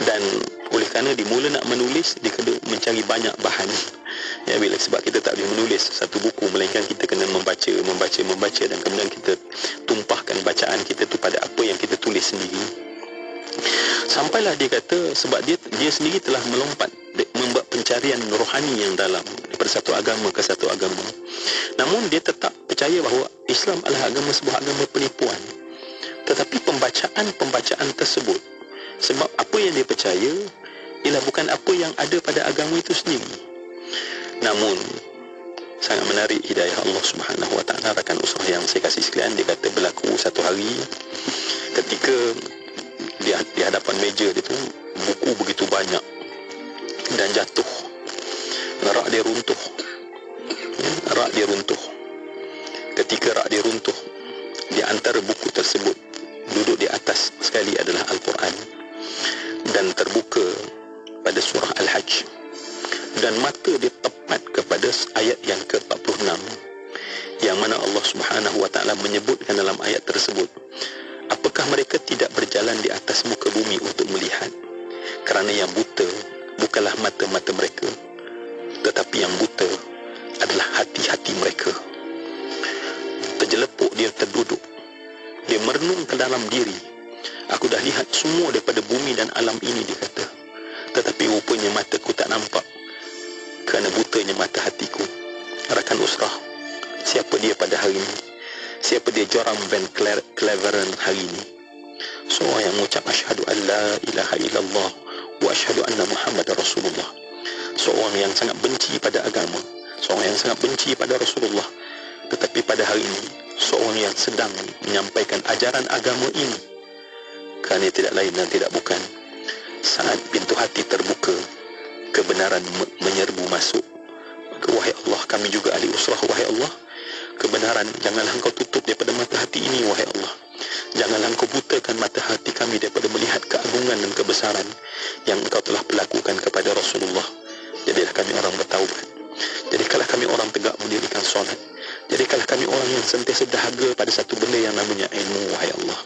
Dan oleh kerana dia mula nak menulis, dia kena mencari banyak bahan, ya, sebab kita tak boleh menulis satu buku melainkan kita kena membaca, dan kemudian kita tumpahkan bacaan kita tu pada apa yang kita tulis sendiri. Sampailah dia kata sebab dia sendiri telah melompat, membuat pencarian rohani yang dalam daripada satu agama ke satu agama, namun dia tetap percaya bahawa Islam adalah sebuah agama penipuan. Tetapi pembacaan tersebut, sebab apa yang dia percaya ialah bukan apa yang ada pada agama itu sendiri. Namun sangat menarik hidayah Allah Subhanahu Wa Taala, rakan usrah yang saya kasih sekalian. Dia kata berlaku satu hari ketika di hadapan meja dia tu buku begitu banyak dan jatuh, rak dia runtuh. Ketika rak dia runtuh, di antara buku tersebut duduk di atas sekali adalah Al-Quran, dan terbuka pada surah Al-Hajj, dan mata dia tepat kepada ayat yang ke-46, yang mana Allah Subhanahu Wa Taala menyebutkan dalam ayat tersebut, apakah mereka tidak berjalan di atas muka bumi untuk melihat? Kerana yang buta bukanlah mata-mata mereka, tetapi yang buta adalah hati-hati mereka. Terjelepuk dia terduduk, dia merenung ke dalam diri. Aku dah lihat semua daripada bumi dan alam ini, dia kata. Tetapi rupanya mataku tak nampak kerana butanya mata hatiku. Rakan usrah, siapa dia pada hari ini? Siapa dia Joram Van Cleveren hari ini? Seorang yang mengucap asyhadu an la ilaha illallah wa asyhadu anna Muhammad Rasulullah. Seorang yang sangat benci pada agama, seorang yang sangat benci pada Rasulullah. Tetapi pada hari ini, seorang yang sedang menyampaikan ajaran agama ini, kerana tidak lain dan tidak bukan, saat pintu hati terbuka, kebenaran menyerbu masuk. Maka wahai Allah, kami juga ahli usrah, wahai Allah, kebenaran janganlah engkau tutup daripada mata hati ini, wahai Allah. Janganlah engkau butakan mata hati kami daripada melihat keagungan dan kebesaran yang engkau telah perlakukan kepada Rasulullah. Jadilah kami orang bertaubat. Jadikanlah kami orang tegak mendirikan solat. Jadikanlah kami orang yang sentiasa dahaga pada satu benda yang namanya ilmu, wahai Allah.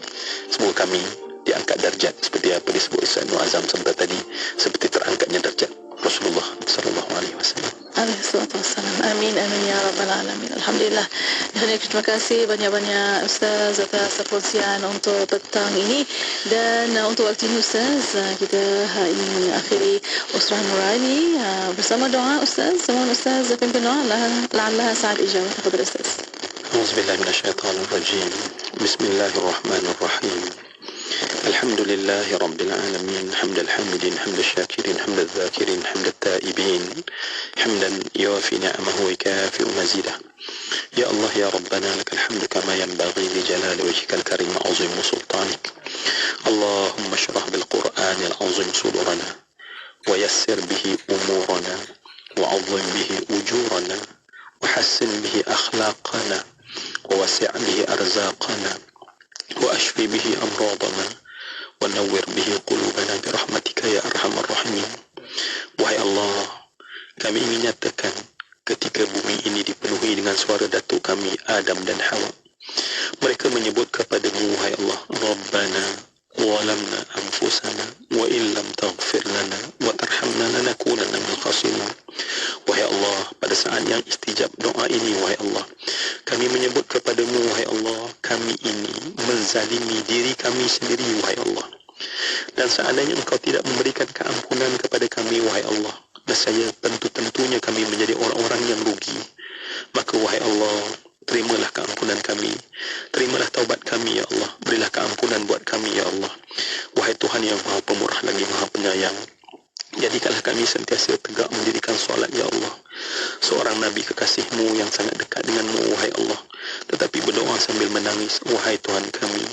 Semoga kami diangkat darjat seperti apa disebut Ustaz Nur Azam sebentar tadi, seperti terangkatnya darjat Rasulullah sallallahu alaihi wasallam. Alaihissalatu wassalam. Amin, amin ya rabbal alamin. Alhamdulillah. Dan terima kasih banyak-banyak Ustaz atas perkongsian untuk petang ini. Dan untuk waktu ini Ustaz, kita ingin mengakhiri Usrah Nurani bersama doa Ustaz. Mohon Ustaz pimpin doa la'allah sa'ad ijabah. Tafadhal Ustaz. Auzubillahi minasyaitonir rajim. Bismillahirrahmanirrahim. الحمد لله رب العالمين حمد الحامدين حمد الشاكرين حمد الذاكرين حمد التائبين حمدا يوافي نعمه ويكافئ مزيده. يا الله يا ربنا لك الحمد كما ينبغي لجلال وجهك الكريم وعظيم سلطانك. اللهم اشرح بالقرآن العظيم صدورنا ويسر به أمورنا وعظم به أجورنا وحسن به أخلاقنا ووسع به أرزاقنا وأشفي به أمراضنا ونور به قلوبنا برحمتك يا أرحم الراحمين. Wahai Allah, kami ingin nyatakan ketika bumi ini dipenuhi dengan suara datuk kami Adam dan Hawa, mereka menyebut kepadamu, wahai Allah, Rabbana walamna anfusana wa illam taghfir lana wa tarhamna lanakunanna minal khasirin. Wahai Allah, pada saat yang istijab doa ini, wahai Allah, kami menyebut kepadamu, wahai Allah, kami ini menzalimi diri kami sendiri, wahai Allah. Dan seandainya engkau tidak memberikan keampunan kepada kami, wahai Allah, nescaya tentu-tentunya kami menjadi orang-orang yang rugi. Maka wahai Allah, terimalah keampunan kami, terimalah taubat kami, ya Allah. Berilah keampunan buat kami, ya Allah. Wahai Tuhan yang Maha Pemurah lagi Maha Penyayang, jadikanlah kami sentiasa tegak mendirikan solat, ya Allah. Seorang Nabi kekasihmu yang sangat dekat denganmu, wahai Allah, tetapi berdoa sambil menangis, wahai Tuhan kami,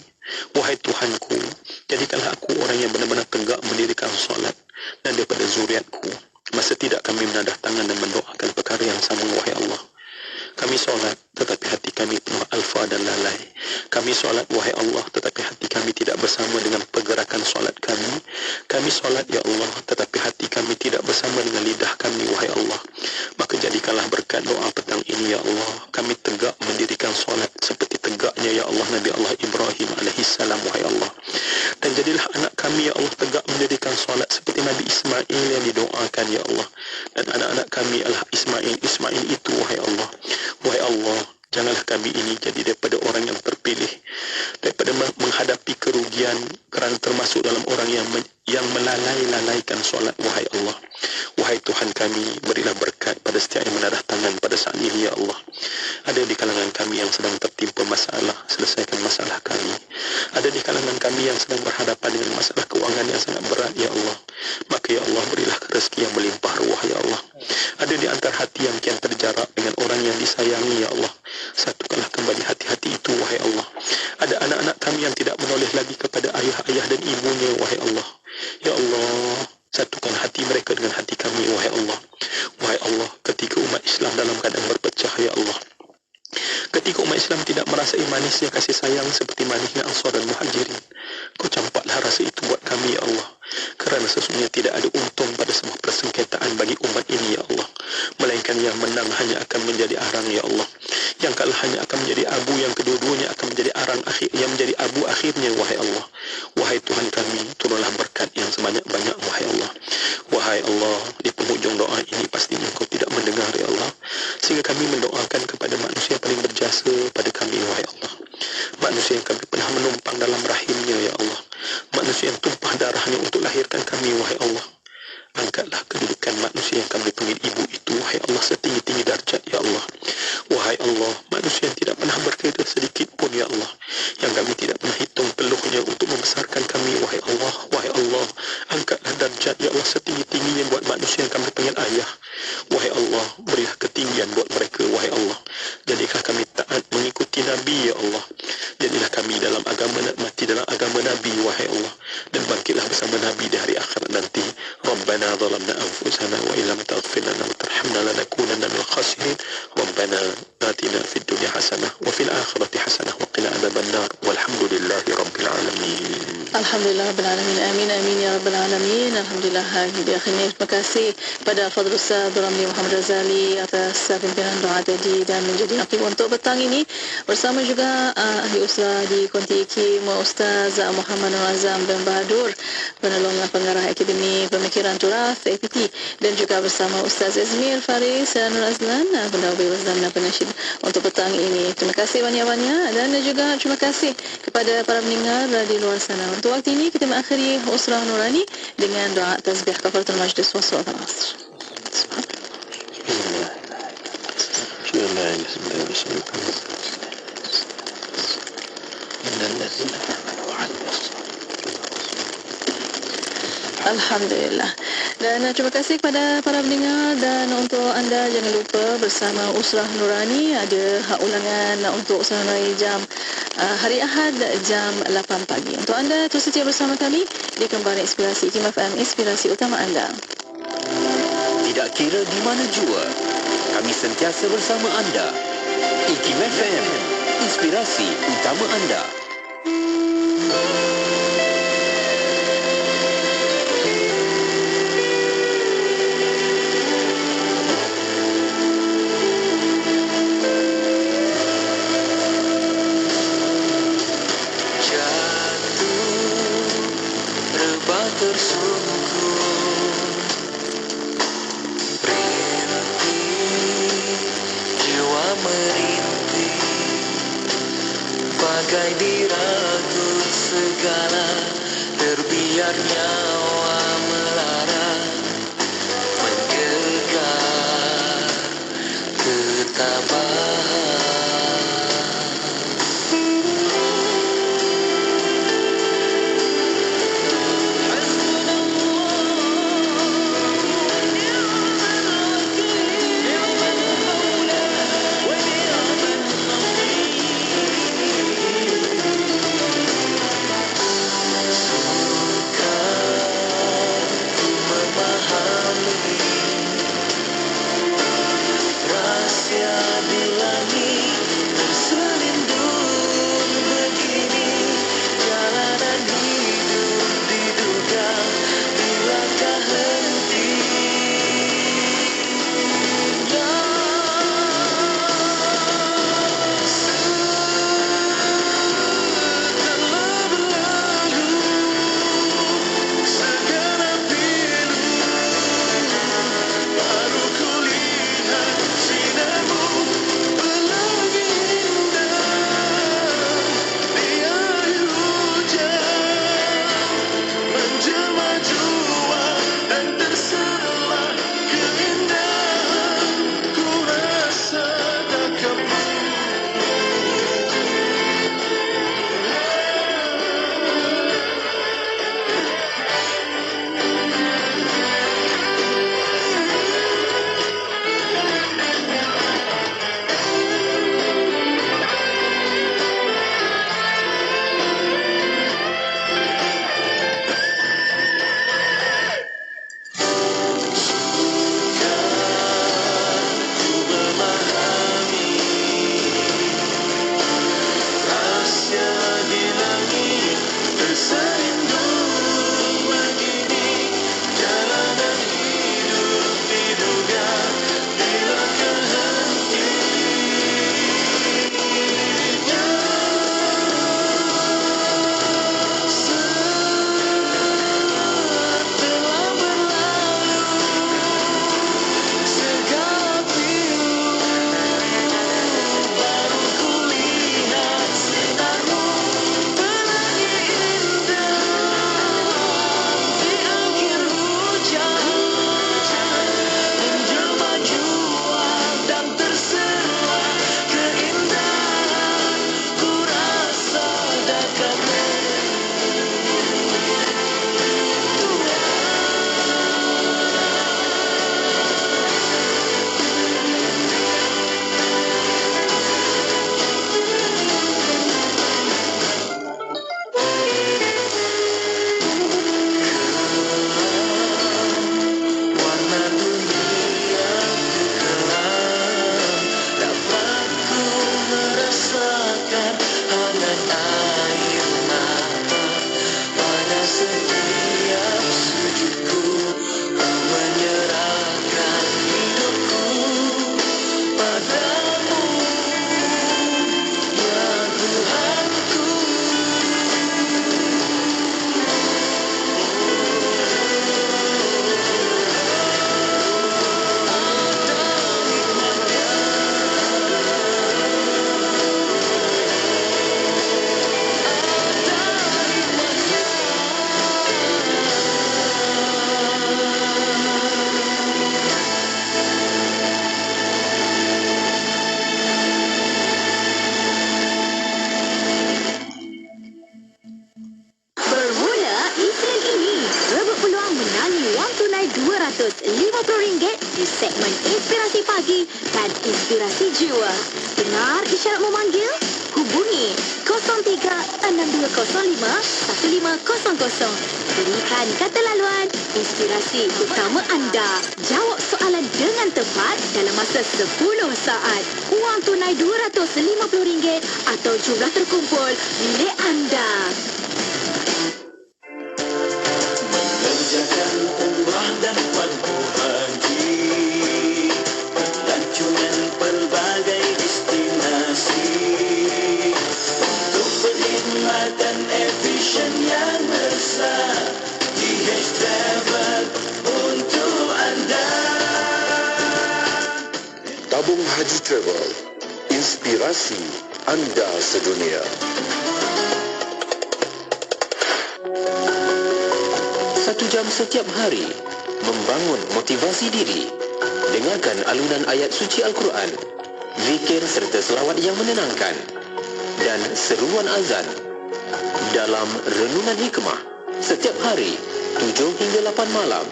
wahai Tuhanku, jadikanlah aku orang yang benar-benar tegak mendirikan solat, dan daripada zuriatku masa tidak kami menadah tangan dan mendoakan perkara yang sama, wahai Allah. Kami solat tetapi hati kami penuh alfa dan lalai. Kami solat, wahai Allah, tetapi hati kami tidak bersama dengan pergerakan solat kami. Kami solat, ya Allah, tetapi hati kami tidak bersama dengan lidah kami, wahai Allah. Maka jadikanlah berkat doa petang ini, ya Allah, kami tegak mendirikan solat seperti tegaknya, ya Allah, Nabi Allah Ibrahim alaihissalam, wahai Allah. Dan jadilah anak kami, ya Allah, tegak mendirikan solat seperti Nabi Ismail yang didoakan, ya Allah. Dan anak-anak kami adalah Ismail itu, wahai Allah. Wahai Allah, janganlah kami ini jadi daripada orang yang terpilih, daripada menghadapi kerugian kerana termasuk dalam orang yang melalaikan solat, wahai Allah. Wahai Tuhan kami, berilah berkat pada setiap yang menadah tangan pada saat ini, ya Allah. Ada di kalangan kami yang sedang tertimpa masalah, selesaikan masalah kami. Ada di kalangan kami yang sedang berhadapan dengan masalah keuangan yang sangat berat, ya Allah. Maka ya Allah, berilah rezeki yang melimpah ruah, ya Allah. Ada di antara hati yang kian terjarak dengan orang yang disayangi, ya Allah. Satukanlah kembali hati-hati itu, wahai Allah. Ada anak-anak kami yang tidak menoleh lagi kepada ayah-ayah dan ibunya, wahai Allah. Ya Allah, satukan hati mereka dengan hati kami, wahai Allah. Wahai Allah, ketika umat Islam dalam keadaan berpecah, ya Allah, ketika umat Islam tidak merasai manisnya kasih sayang seperti manisnya Ansar dan Muhajirin, kau campaklah rasa itu buat kami, ya Allah. Kerana sesungguhnya tidak ada untung pada sebuah persengketaan bagi umat ini, ya Allah, melainkan yang menang hanya akan menjadi arang, ya Allah. Yang kalah hanya akan menjadi abu, yang kedua-duanya akan menjadi arang akhir, yang menjadi abu akhirnya, wahai Allah. Wahai Tuhan kami, turunlah berkat yang sebanyak-banyak, wahai Allah. Wahai Allah, di penghujung doa ini pastinya Engkau tidak mendengar, ya Allah, sehingga kami mendoakan kepada manusia paling berjasa pada kami, wahai Allah. Manusia yang kami pernah menumpang dalam rahimnya, ya Allah. Manusia yang tumpah darahnya untuk lahirkan kami, wahai Allah. angkatlah kedudukan manusia yang kami panggil ibu itu, wahai Allah, setinggi-tinggi darjat, ya Allah. Wahai Allah, manusia yang tidak pernah berbeza sedikit pun, ya Allah, yang kami tidak pernah hitung peluhnya untuk membesarkan kami, wahai Allah, angkatlah darjat, ya Allah, setinggi-tingginya buat manusia yang kami panggil ayah. Wahai Allah, berilah ketinggian buat mereka, wahai Allah. Jadilah kami taat mengikuti Nabi, ya Allah. Jadilah kami dalam agama, mati dalam agama Nabi, wahai Allah, dan bangkitlah bersama Nabi di hari akhirat nanti. Rabbana zalamna anfusana wa illam taghfir lana wa tarhamna lanakunanna minal khasirin. Rabbana atina fid dunya hasanah wa fil akhirati hasanah wa qina adzabannar. Walhamdulillahi rabbil alamin. Alhamdulillah rabbil alamin. Amin amin ya rabbal alamin. Alhamdulillah. Di akhirnya terima kasih pada Fadil Ustaz Ramli Muhammad Razali atas pimpinan doa tadi dan menjadi naqib untuk petang ini, bersama juga ahli usaha di Konti IKIM Ustaz Muhammad Nur Azam bin Bahadur, penolong pengarah Akademi Pemikiran Turath APT, dan juga bersama Ustaz Izmir Faris Nur Azlan, pendahulu Wazam dan penasyid untuk petang ini. Terima kasih banyak-banyak dan juga terima kasih kepada para pendengar di luar sana. Untuk waktu ini kita mengakhiri Usrah Nurani dengan doa tasbih kafaratul majlis wa salatul asr. Alhamdulillah. Dan terima kasih kepada para pendengar, dan untuk anda jangan lupa bersama Usrah Nurani ada ulangan untuk Usrah Nurani jam hari Ahad jam 8 pagi. Untuk anda terus setia bersama kami di Kembali Inspirasi IKIM FM, inspirasi utama anda. Tidak kira di mana jua, kami sentiasa bersama anda. IKIM FM, inspirasi utama anda. Bagai diragut segala, terbiar nyawa melara, menggelegar ketabahan. RM250 di segmen Inspirasi Pagi dan Inspirasi Jiwa. Dengar isyarat memanggil? Hubungi 03-6205-1500. Berikan kata laluan inspirasi utama anda. Jawab soalan dengan tepat dalam masa 10 saat. Wang tunai RM250 atau jumlah terkumpul milik anda. Mengerjakan umrah dan fardu haji, pelancongan pelbagai destinasi, untuk berkhidmat dan efisien yang besar. GH Travel untuk anda. Tabung Haji Travel, inspirasi anda sedunia. Satu jam setiap hari, membangun motivasi diri. Dengarkan alunan ayat suci Al-Quran, zikir serta selawat yang menenangkan, dan seruan azan dalam Renungan Hikmah setiap hari 7 hingga 8 malam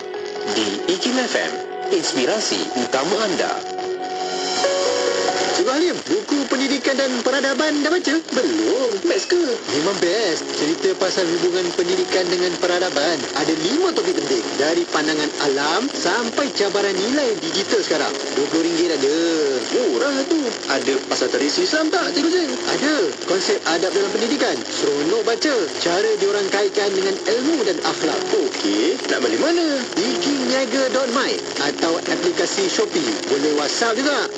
di IKIM FM, inspirasi utama anda. Cikgu Halim, buku pendidikan dan peradaban dah baca? Belum. Best ke? Memang best. Cerita pasal hubungan pendidikan dengan peradaban. Ada 5 topik penting. Dari pandangan alam sampai cabaran nilai digital sekarang. RM20 ada. Murah tu. Ada pasal tradisi Islam tak, Cikgu Zain? Ada. Konsep adab dalam pendidikan. Seronok baca. Cara diorang kaitkan dengan ilmu dan akhlak. Okey. Nak beli mana? ikiniaga.my atau aplikasi Shopee. Boleh WhatsApp juga.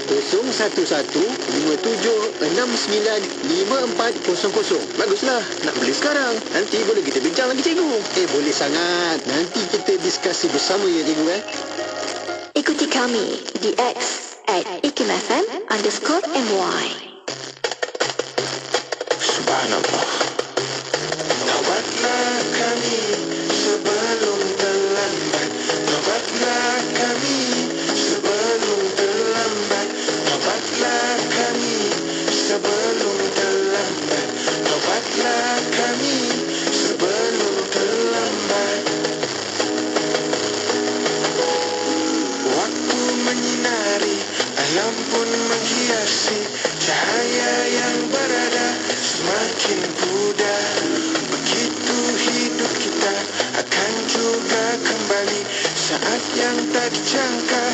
011-5769-5400. Baguslah. Nak beli sekarang. Nanti boleh kita bincang lagi, Cikgu. Boleh sangat. Nanti kita diskusi bersama ya, Cikgu. Ikuti kami di X @ikimfm_my. Subhanallah. Taubatlah kami sebelum terlambat. Taubatlah kami sebelum terlambat. Taubatlah kami sebelum terlambat. Taubatlah kami sebelum terlambat. Waktu menyinari, alam pun menghiasi, cahaya yang berada semakin pudar. Begitu hidup kita akan juga kembali saat yang tak dijangka.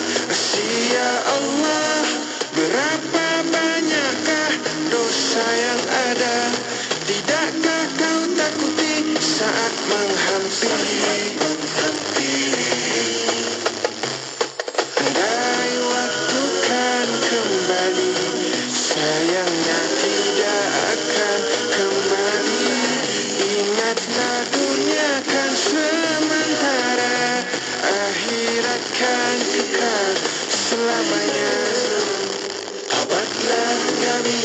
Ya Allah, berapa banyakkah dosa yang ada? Tidakkah kau takuti saat menghampiri? Andai waktu kan kembali, sayangnya tidak akan kembali. Ingatlah dunia kan sementara, akhirat kan kekal selamanya. Taubatlah kami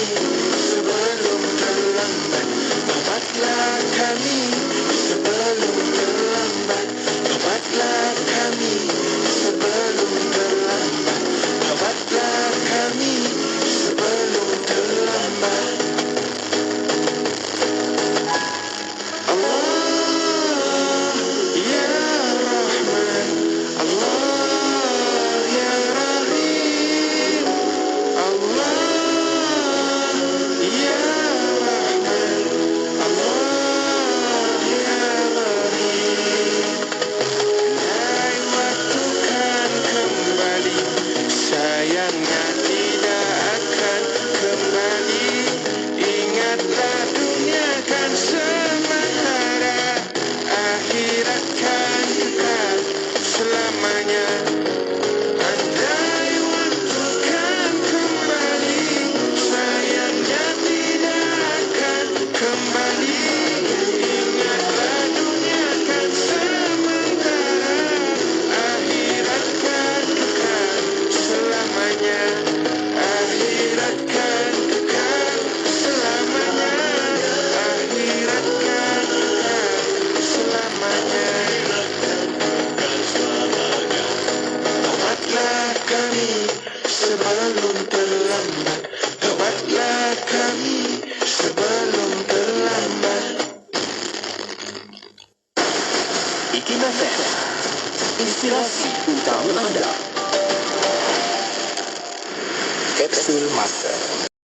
sebelum terlambat. Taubatlah kami sebelum terlambat. Taubatlah kami sebelum terlambat. Taubatlah kami sebelum terlambat. Allah ya Rahman, Allah ya Rahim, Allah ya Rahman, Allah ya inspirasi utama anda.